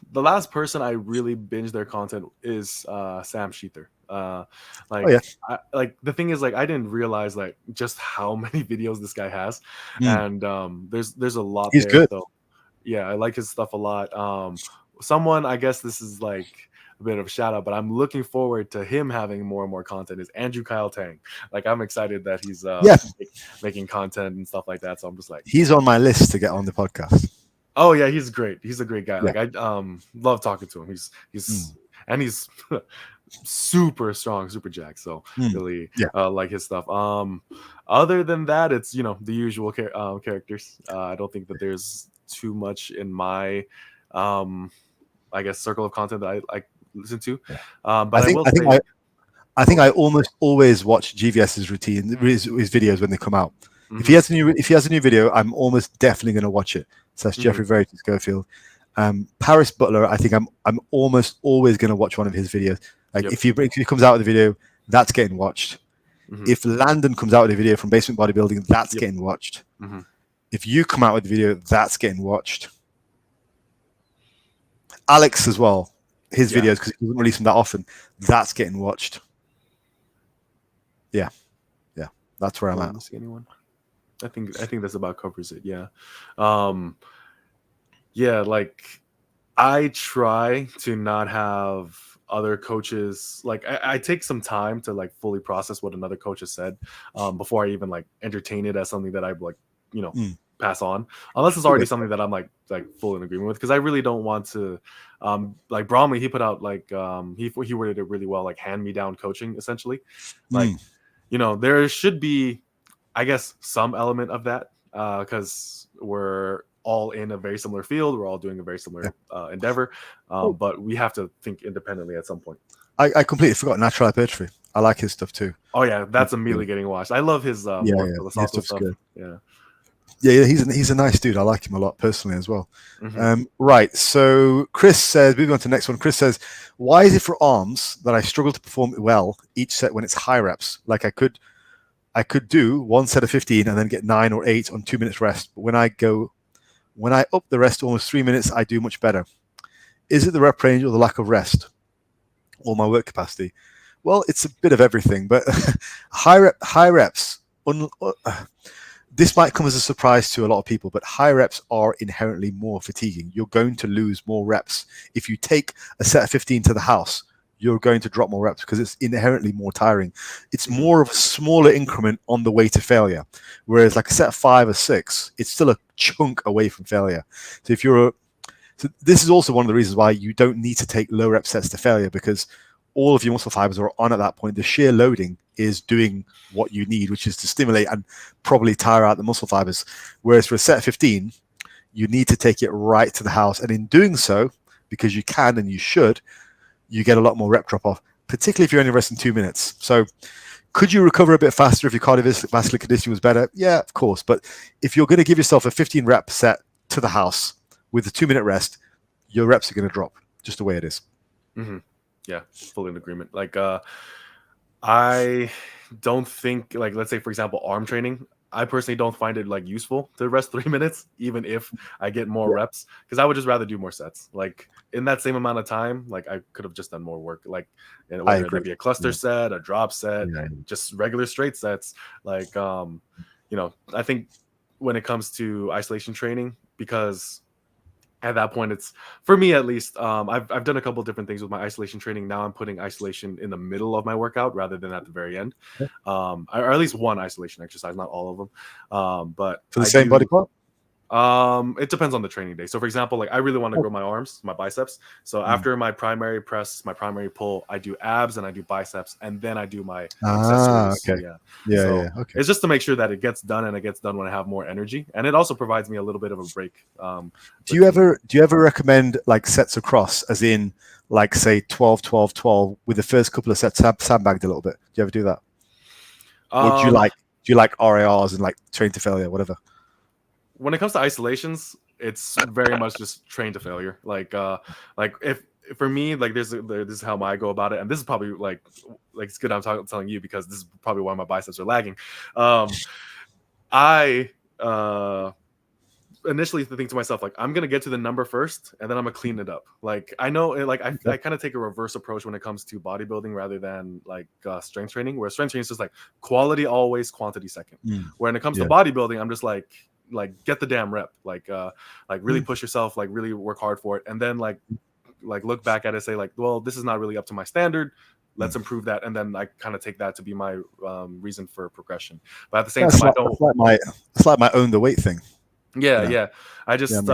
[SPEAKER 2] The last person I really binge their content is Sam Sheether. The thing is, like, I didn't realize like just how many videos this guy has, and there's a lot.
[SPEAKER 1] He's
[SPEAKER 2] there,
[SPEAKER 1] good.
[SPEAKER 2] So yeah, I like his stuff a lot. Someone, I guess this is like a bit of a shout out, but I'm looking forward to him having more and more content, is Andrew Kyle Tang. Like, I'm excited that he's making content and stuff like that. So I'm just like,
[SPEAKER 1] he's on my list to get on the podcast.
[SPEAKER 2] Oh yeah, he's great. He's a great guy.
[SPEAKER 1] Yeah.
[SPEAKER 2] Like, I love talking to him. He's and he's super strong, super jacked. So really like his stuff. Other than that, it's, you know, the usual characters. I don't think that there's too much in my I guess circle of content that I listen to. But
[SPEAKER 1] I think I almost always watch GVS's routine, his videos when they come out. If he has a new video, I'm almost definitely going to watch it. So that's Jeffrey Veritas Schofield. Paris Butler, I think I'm almost always going to watch one of his videos. Like, if he comes out with a video, that's getting watched. If Landon comes out with a video from Basement Bodybuilding, that's getting watched. If you come out with a video, that's getting watched. Alex as well, his videos, because he doesn't release them that often, that's getting watched. Yeah, that's where I'm at.
[SPEAKER 2] See anyone? I think this about covers it. Like, I try to not have other coaches, like, I take some time to like fully process what another coach has said before I even like entertain it as something that I like, you know, pass on, unless it's already something that I'm like full in agreement with, because I really don't want to like Bromley, he put out like he worded it really well, like hand-me-down coaching, essentially. Like, you know, there should be, I guess, some element of that, because we're all in a very similar field. We're all doing a very similar endeavor, but we have to think independently at some point.
[SPEAKER 1] I completely forgot Natural Hypertrophy. I like his stuff too.
[SPEAKER 2] Oh yeah, that's immediately getting watched. I love his philosophical stuff. Good.
[SPEAKER 1] Yeah, he's a nice dude. I like him a lot personally as well. Right. So Chris says, moving on to the next one. Chris says, why is it for arms that I struggle to perform well each set when it's high reps? Like, I could do one set of 15 and then get 9 or 8 on 2 minutes rest. But when I up the rest to almost 3 minutes, I do much better. Is it the rep range or the lack of rest or my work capacity? Well, it's a bit of everything, but high reps, this might come as a surprise to a lot of people, but high reps are inherently more fatiguing. You're going to lose more reps. If you take a set of 15 to the house, you're going to drop more reps because it's inherently more tiring. It's more of a smaller increment on the way to failure. Whereas like a set of 5 or 6, it's still a chunk away from failure. So so this is also one of the reasons why you don't need to take low rep sets to failure, because all of your muscle fibers are on at that point. The sheer loading is doing what you need, which is to stimulate and probably tire out the muscle fibers. Whereas for a set of 15, you need to take it right to the house. And in doing so, because you can and you should, you get a lot more rep drop off, particularly if you're only resting 2 minutes. So could you recover a bit faster if your cardiovascular condition was better? Yeah, of course. But if you're going to give yourself a 15 rep set to the house with the 2-minute rest, your reps are going to drop just the way it is.
[SPEAKER 2] Mm-hmm. Yeah, fully in agreement. Like, I don't think, like, let's say for example, arm training, I personally don't find it like useful to rest 3 minutes, even if I get more
[SPEAKER 1] Yeah.
[SPEAKER 2] reps, because I would just rather do more sets. Like in that same amount of time, like I could have just done more work. Like whether that be a cluster set, a drop set, just regular straight sets. Like I think when it comes to isolation training, because at that point it's, for me at least, I've done a couple different things with my isolation training. Now I'm putting isolation in the middle of my workout rather than at the very end, or at least one isolation exercise, not all of them, but
[SPEAKER 1] for the same body part.
[SPEAKER 2] It depends on the training day. So for example, like I really want to grow my arms, my biceps. So after my primary press, my primary pull, I do abs and I do biceps, and then I do my accessories.
[SPEAKER 1] Okay. Okay.
[SPEAKER 2] It's just to make sure that it gets done, and it gets done when I have more energy, and it also provides me a little bit of a break.
[SPEAKER 1] Do you ever recommend like sets across, as in like say 12, 12, 12 with the first couple of sets sandbagged a little bit? Do you ever do that? Or do you like RARs and like train to failure, whatever?
[SPEAKER 2] When it comes to isolations, it's very much just train to failure. Like if for me, like this is how I go about it, and this is probably like it's good I'm telling you, because this is probably why my biceps are lagging. I initially think to myself, like, I'm gonna get to the number first, and then I'm gonna clean it up. Like I know, like I kind of take a reverse approach when it comes to bodybuilding rather than like strength training, where strength training is just like quality always, quantity second. When it comes to bodybuilding, I'm just like get the damn rep, like really push yourself, like really work hard for it, and then like look back at it, say like, well, this is not really up to my standard, let's improve that, and then I kind of take that to be my reason for progression. But at the same time,
[SPEAKER 1] it's like my own the weight thing.
[SPEAKER 2] I just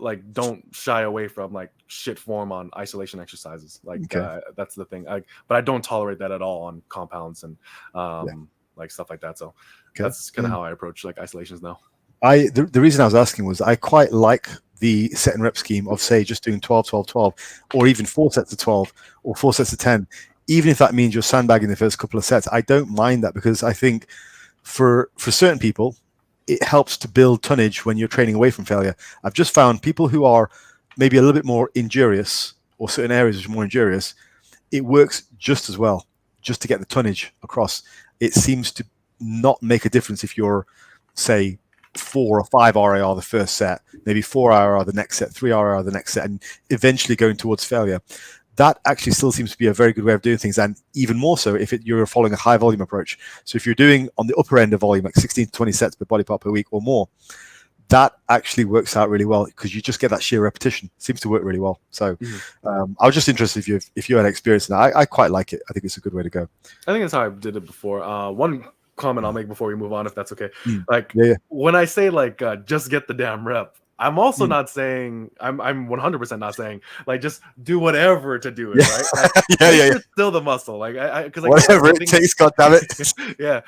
[SPEAKER 2] like don't shy away from like shit form on isolation exercises, like that's the thing. But I don't tolerate that at all on compounds and like stuff like that. So that's kind of how I approach like isolations now.
[SPEAKER 1] The reason I was asking was I quite like the set and rep scheme of, say, just doing 12, 12, 12, or even 4 sets of 12 or 4 sets of 10, even if that means you're sandbagging the first couple of sets. I don't mind that, because I think for certain people, it helps to build tonnage when you're training away from failure. I've just found people who are maybe a little bit more injurious, or certain areas which are more injurious, it works just as well, just to get the tonnage across. It seems to not make a difference if you're, say, 4 or 5 RAR the first set, maybe 4 RAR the next set, 3 RAR the next set, and eventually going towards failure. That actually still seems to be a very good way of doing things, and even more so if you're following a high volume approach. So if you're doing on the upper end of volume, like 16 to 20 sets per body part per week or more, that actually works out really well, because you just get that sheer repetition. It seems to work really well. So I was just interested if you had experience in that. I quite like it. I think it's a good way to go.
[SPEAKER 2] I think that's how I did it before. One comment I'll make before we move on, if that's okay. Like when I say like just get the damn rep, I'm also not saying, I'm 100% not saying like just do whatever to do it, right? Like, it's still the muscle, like because like
[SPEAKER 1] whatever it takes, goddammit.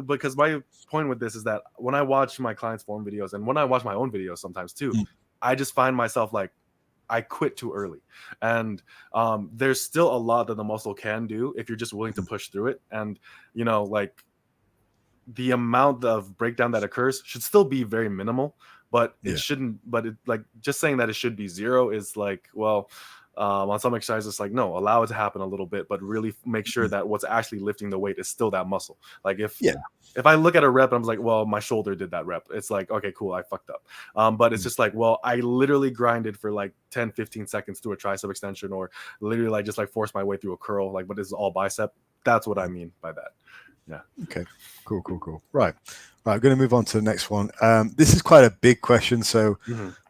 [SPEAKER 2] Because my point with this is that when I watch my clients' form videos, and when I watch my own videos sometimes too, I just find myself like I quit too early, and there's still a lot that the muscle can do if you're just willing to push through it. And like the amount of breakdown that occurs should still be very minimal, but it shouldn't. But it, like, just saying that it should be 0 is like, well, on some exercises, like, no, allow it to happen a little bit, but really make sure that what's actually lifting the weight is still that muscle. Like if I look at a rep and I'm like, well, my shoulder did that rep, it's like, okay, cool, I fucked up. But it's just like, well, I literally grinded for like 10-15 seconds through a tricep extension, or literally like just like forced my way through a curl, like, but this is all bicep. That's what I mean by that. Yeah.
[SPEAKER 1] Okay. Cool. Right. I'm going to move on to the next one. This is quite a big question, so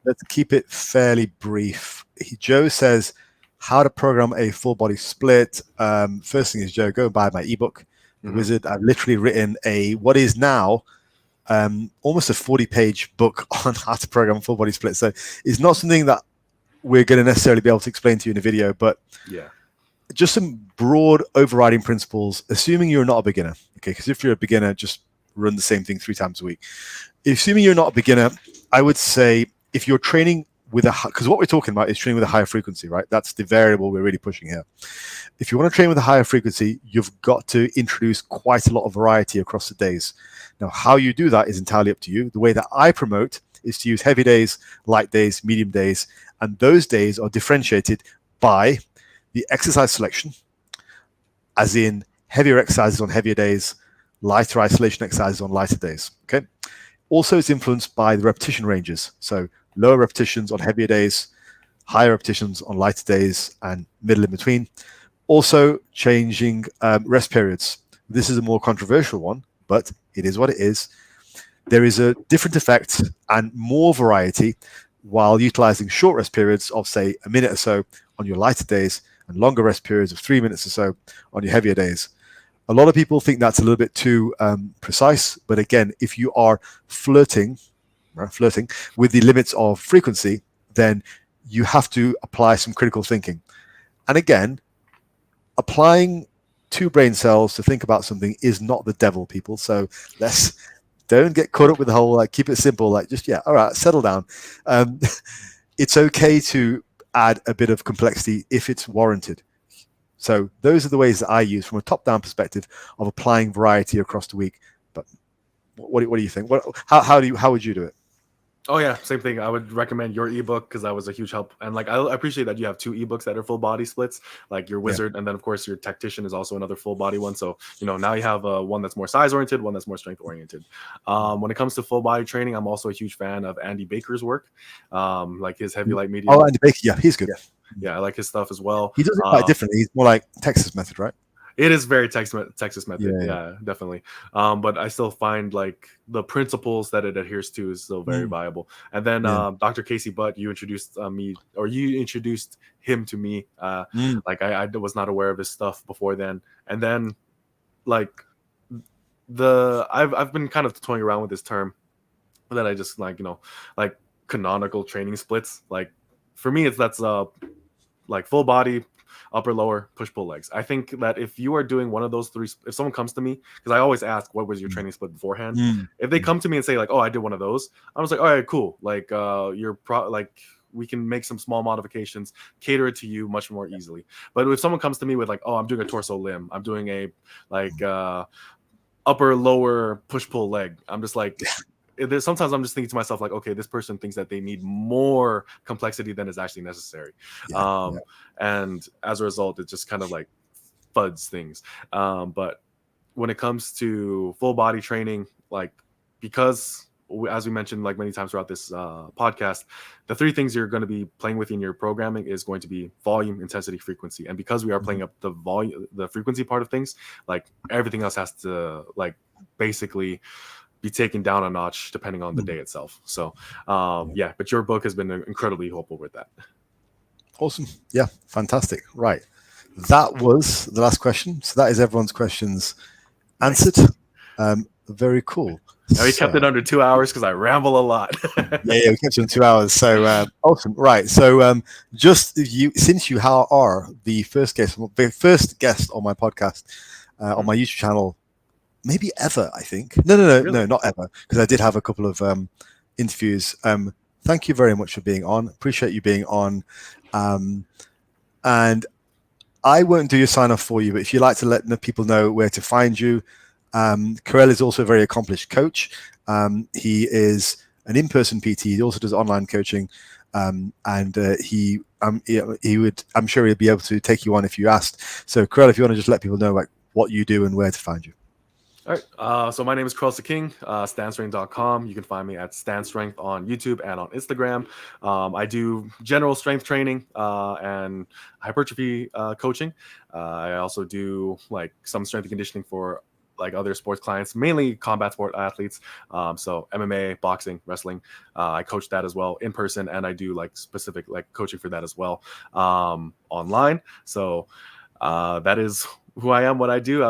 [SPEAKER 1] let's keep it fairly brief. Joe says, how to program a full body split. First thing is, Joe, go and buy my ebook, The Wizard. I've literally written what is now almost a 40-page book on how to program a full body split. So it's not something that we're going to necessarily be able to explain to you in a video, but just some broad overriding principles, assuming you're not a beginner. Okay, because if you're a beginner, just run the same thing 3 times a week. Assuming you're not a beginner, I would say if you're training with because what we're talking about is training with a higher frequency, right? That's the variable we're really pushing here. If you want to train with a higher frequency, you've got to introduce quite a lot of variety across the days. Now, how you do that is entirely up to you. The way that I promote is to use heavy days, light days, medium days, and those days are differentiated by the exercise selection, as in heavier exercises on heavier days, lighter isolation exercises on lighter days. Okay. Also, it's influenced by the repetition ranges. So lower repetitions on heavier days, higher repetitions on lighter days, and middle in between. Also, changing rest periods. This is a more controversial one, but it is what it is. There is a different effect and more variety while utilizing short rest periods of, say, a minute or so on your lighter days and longer rest periods of 3 minutes or so on your heavier days. A lot of people think that's a little bit too precise, but again, if you are flirting with the limits of frequency, then you have to apply some critical thinking. And again, applying 2 brain cells to think about something is not the devil, people. So don't get caught up with the whole, like, keep it simple, like, just, all right, settle down. It's okay to add a bit of complexity if it's warranted. So those are the ways that I use from a top-down perspective of applying variety across the week. But what do you think? How would you do it?
[SPEAKER 2] Oh yeah, same thing. I would recommend your ebook because that was a huge help. And like I appreciate that you have 2 ebooks that are full body splits, like your Wizard, and then of course your Tactician is also another full body one. So now you have one that's more size oriented, one that's more strength oriented. When it comes to full body training, I'm also a huge fan of Andy Baker's work, like his heavy, light, medium.
[SPEAKER 1] Oh, Andy Baker, yeah, he's good.
[SPEAKER 2] Yeah, I like his stuff as well.
[SPEAKER 1] He does it quite differently. He's more like Texas method, right?
[SPEAKER 2] It is very Texas method. Yeah, definitely. But I still find like the principles that it adheres to is still very viable. And then Dr. Casey Butt, you introduced you introduced him to me. Like I was not aware of his stuff before then. And then like I've been kind of toying around with this term that I just like canonical training splits. Like for me, that's like full body, upper, lower, push, pull, legs. I think that if you are doing one of those 3, if someone comes to me, because I always ask, what was your training split beforehand? If they come to me and say like, oh, I did one of those, I was like, all right, cool. Like we can make some small modifications, cater it to you much more easily. But if someone comes to me with like, oh, I'm doing a torso limb, I'm doing a upper, lower, push, pull, leg, I'm just like, sometimes I'm just thinking to myself like, okay, this person thinks that they need more complexity than is actually necessary. And as a result, it just kind of like fuds things. But when it comes to full body training, like, because as we mentioned like many times throughout this podcast, the 3 things you're going to be playing with in your programming is going to be volume, intensity, frequency. And because we are playing up the volume, the frequency part of things, like everything else has to like basically be taken down a notch depending on the day itself. So but your book has been incredibly helpful with that.
[SPEAKER 1] Awesome. Yeah, fantastic. Right, that was the last question, so that is everyone's questions answered. Very cool.
[SPEAKER 2] Now we kept it under 2 hours because I ramble a lot.
[SPEAKER 1] yeah, we kept it in 2 hours. So awesome. Right. So since you are the first guest on my podcast, on my YouTube channel, maybe ever, I think. No, really? No, not ever, because I did have a couple of interviews. Thank you very much for being on. Appreciate you being on. And I won't do your sign off for you, but if you'd like to let the people know where to find you, Karel is also a very accomplished coach. He is an in-person PT. He also does online coaching, and I'm sure he'll be able to take you on if you asked. So, Karel, if you want to just let people know like what you do and where to find you.
[SPEAKER 2] All right. So my name is Karels King, standstrength.com. You can find me at standstrength on YouTube and on Instagram. I do general strength training and hypertrophy coaching. I also do like some strength and conditioning for like other sports clients, mainly combat sport athletes. So MMA, boxing, wrestling. I coach that as well in person, and I do like specific like coaching for that as well online. So that is who I am, what I do,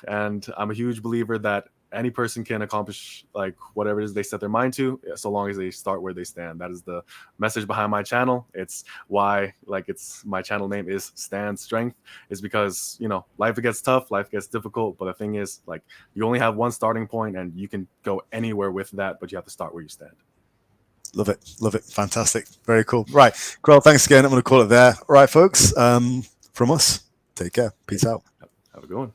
[SPEAKER 2] and I'm a huge believer that any person can accomplish like whatever it is they set their mind to, so long as they start where they stand. That is the message behind my channel. It's why my channel name is Stand Strength, is because life gets tough, life gets difficult, but the thing is like you only have one starting point and you can go anywhere with that, but you have to start where you stand.
[SPEAKER 1] Love it. Fantastic. Very cool. Right, Karel, thanks again. I'm going to call it there. All right, folks, from us, take care. Peace out.
[SPEAKER 2] Have a good one.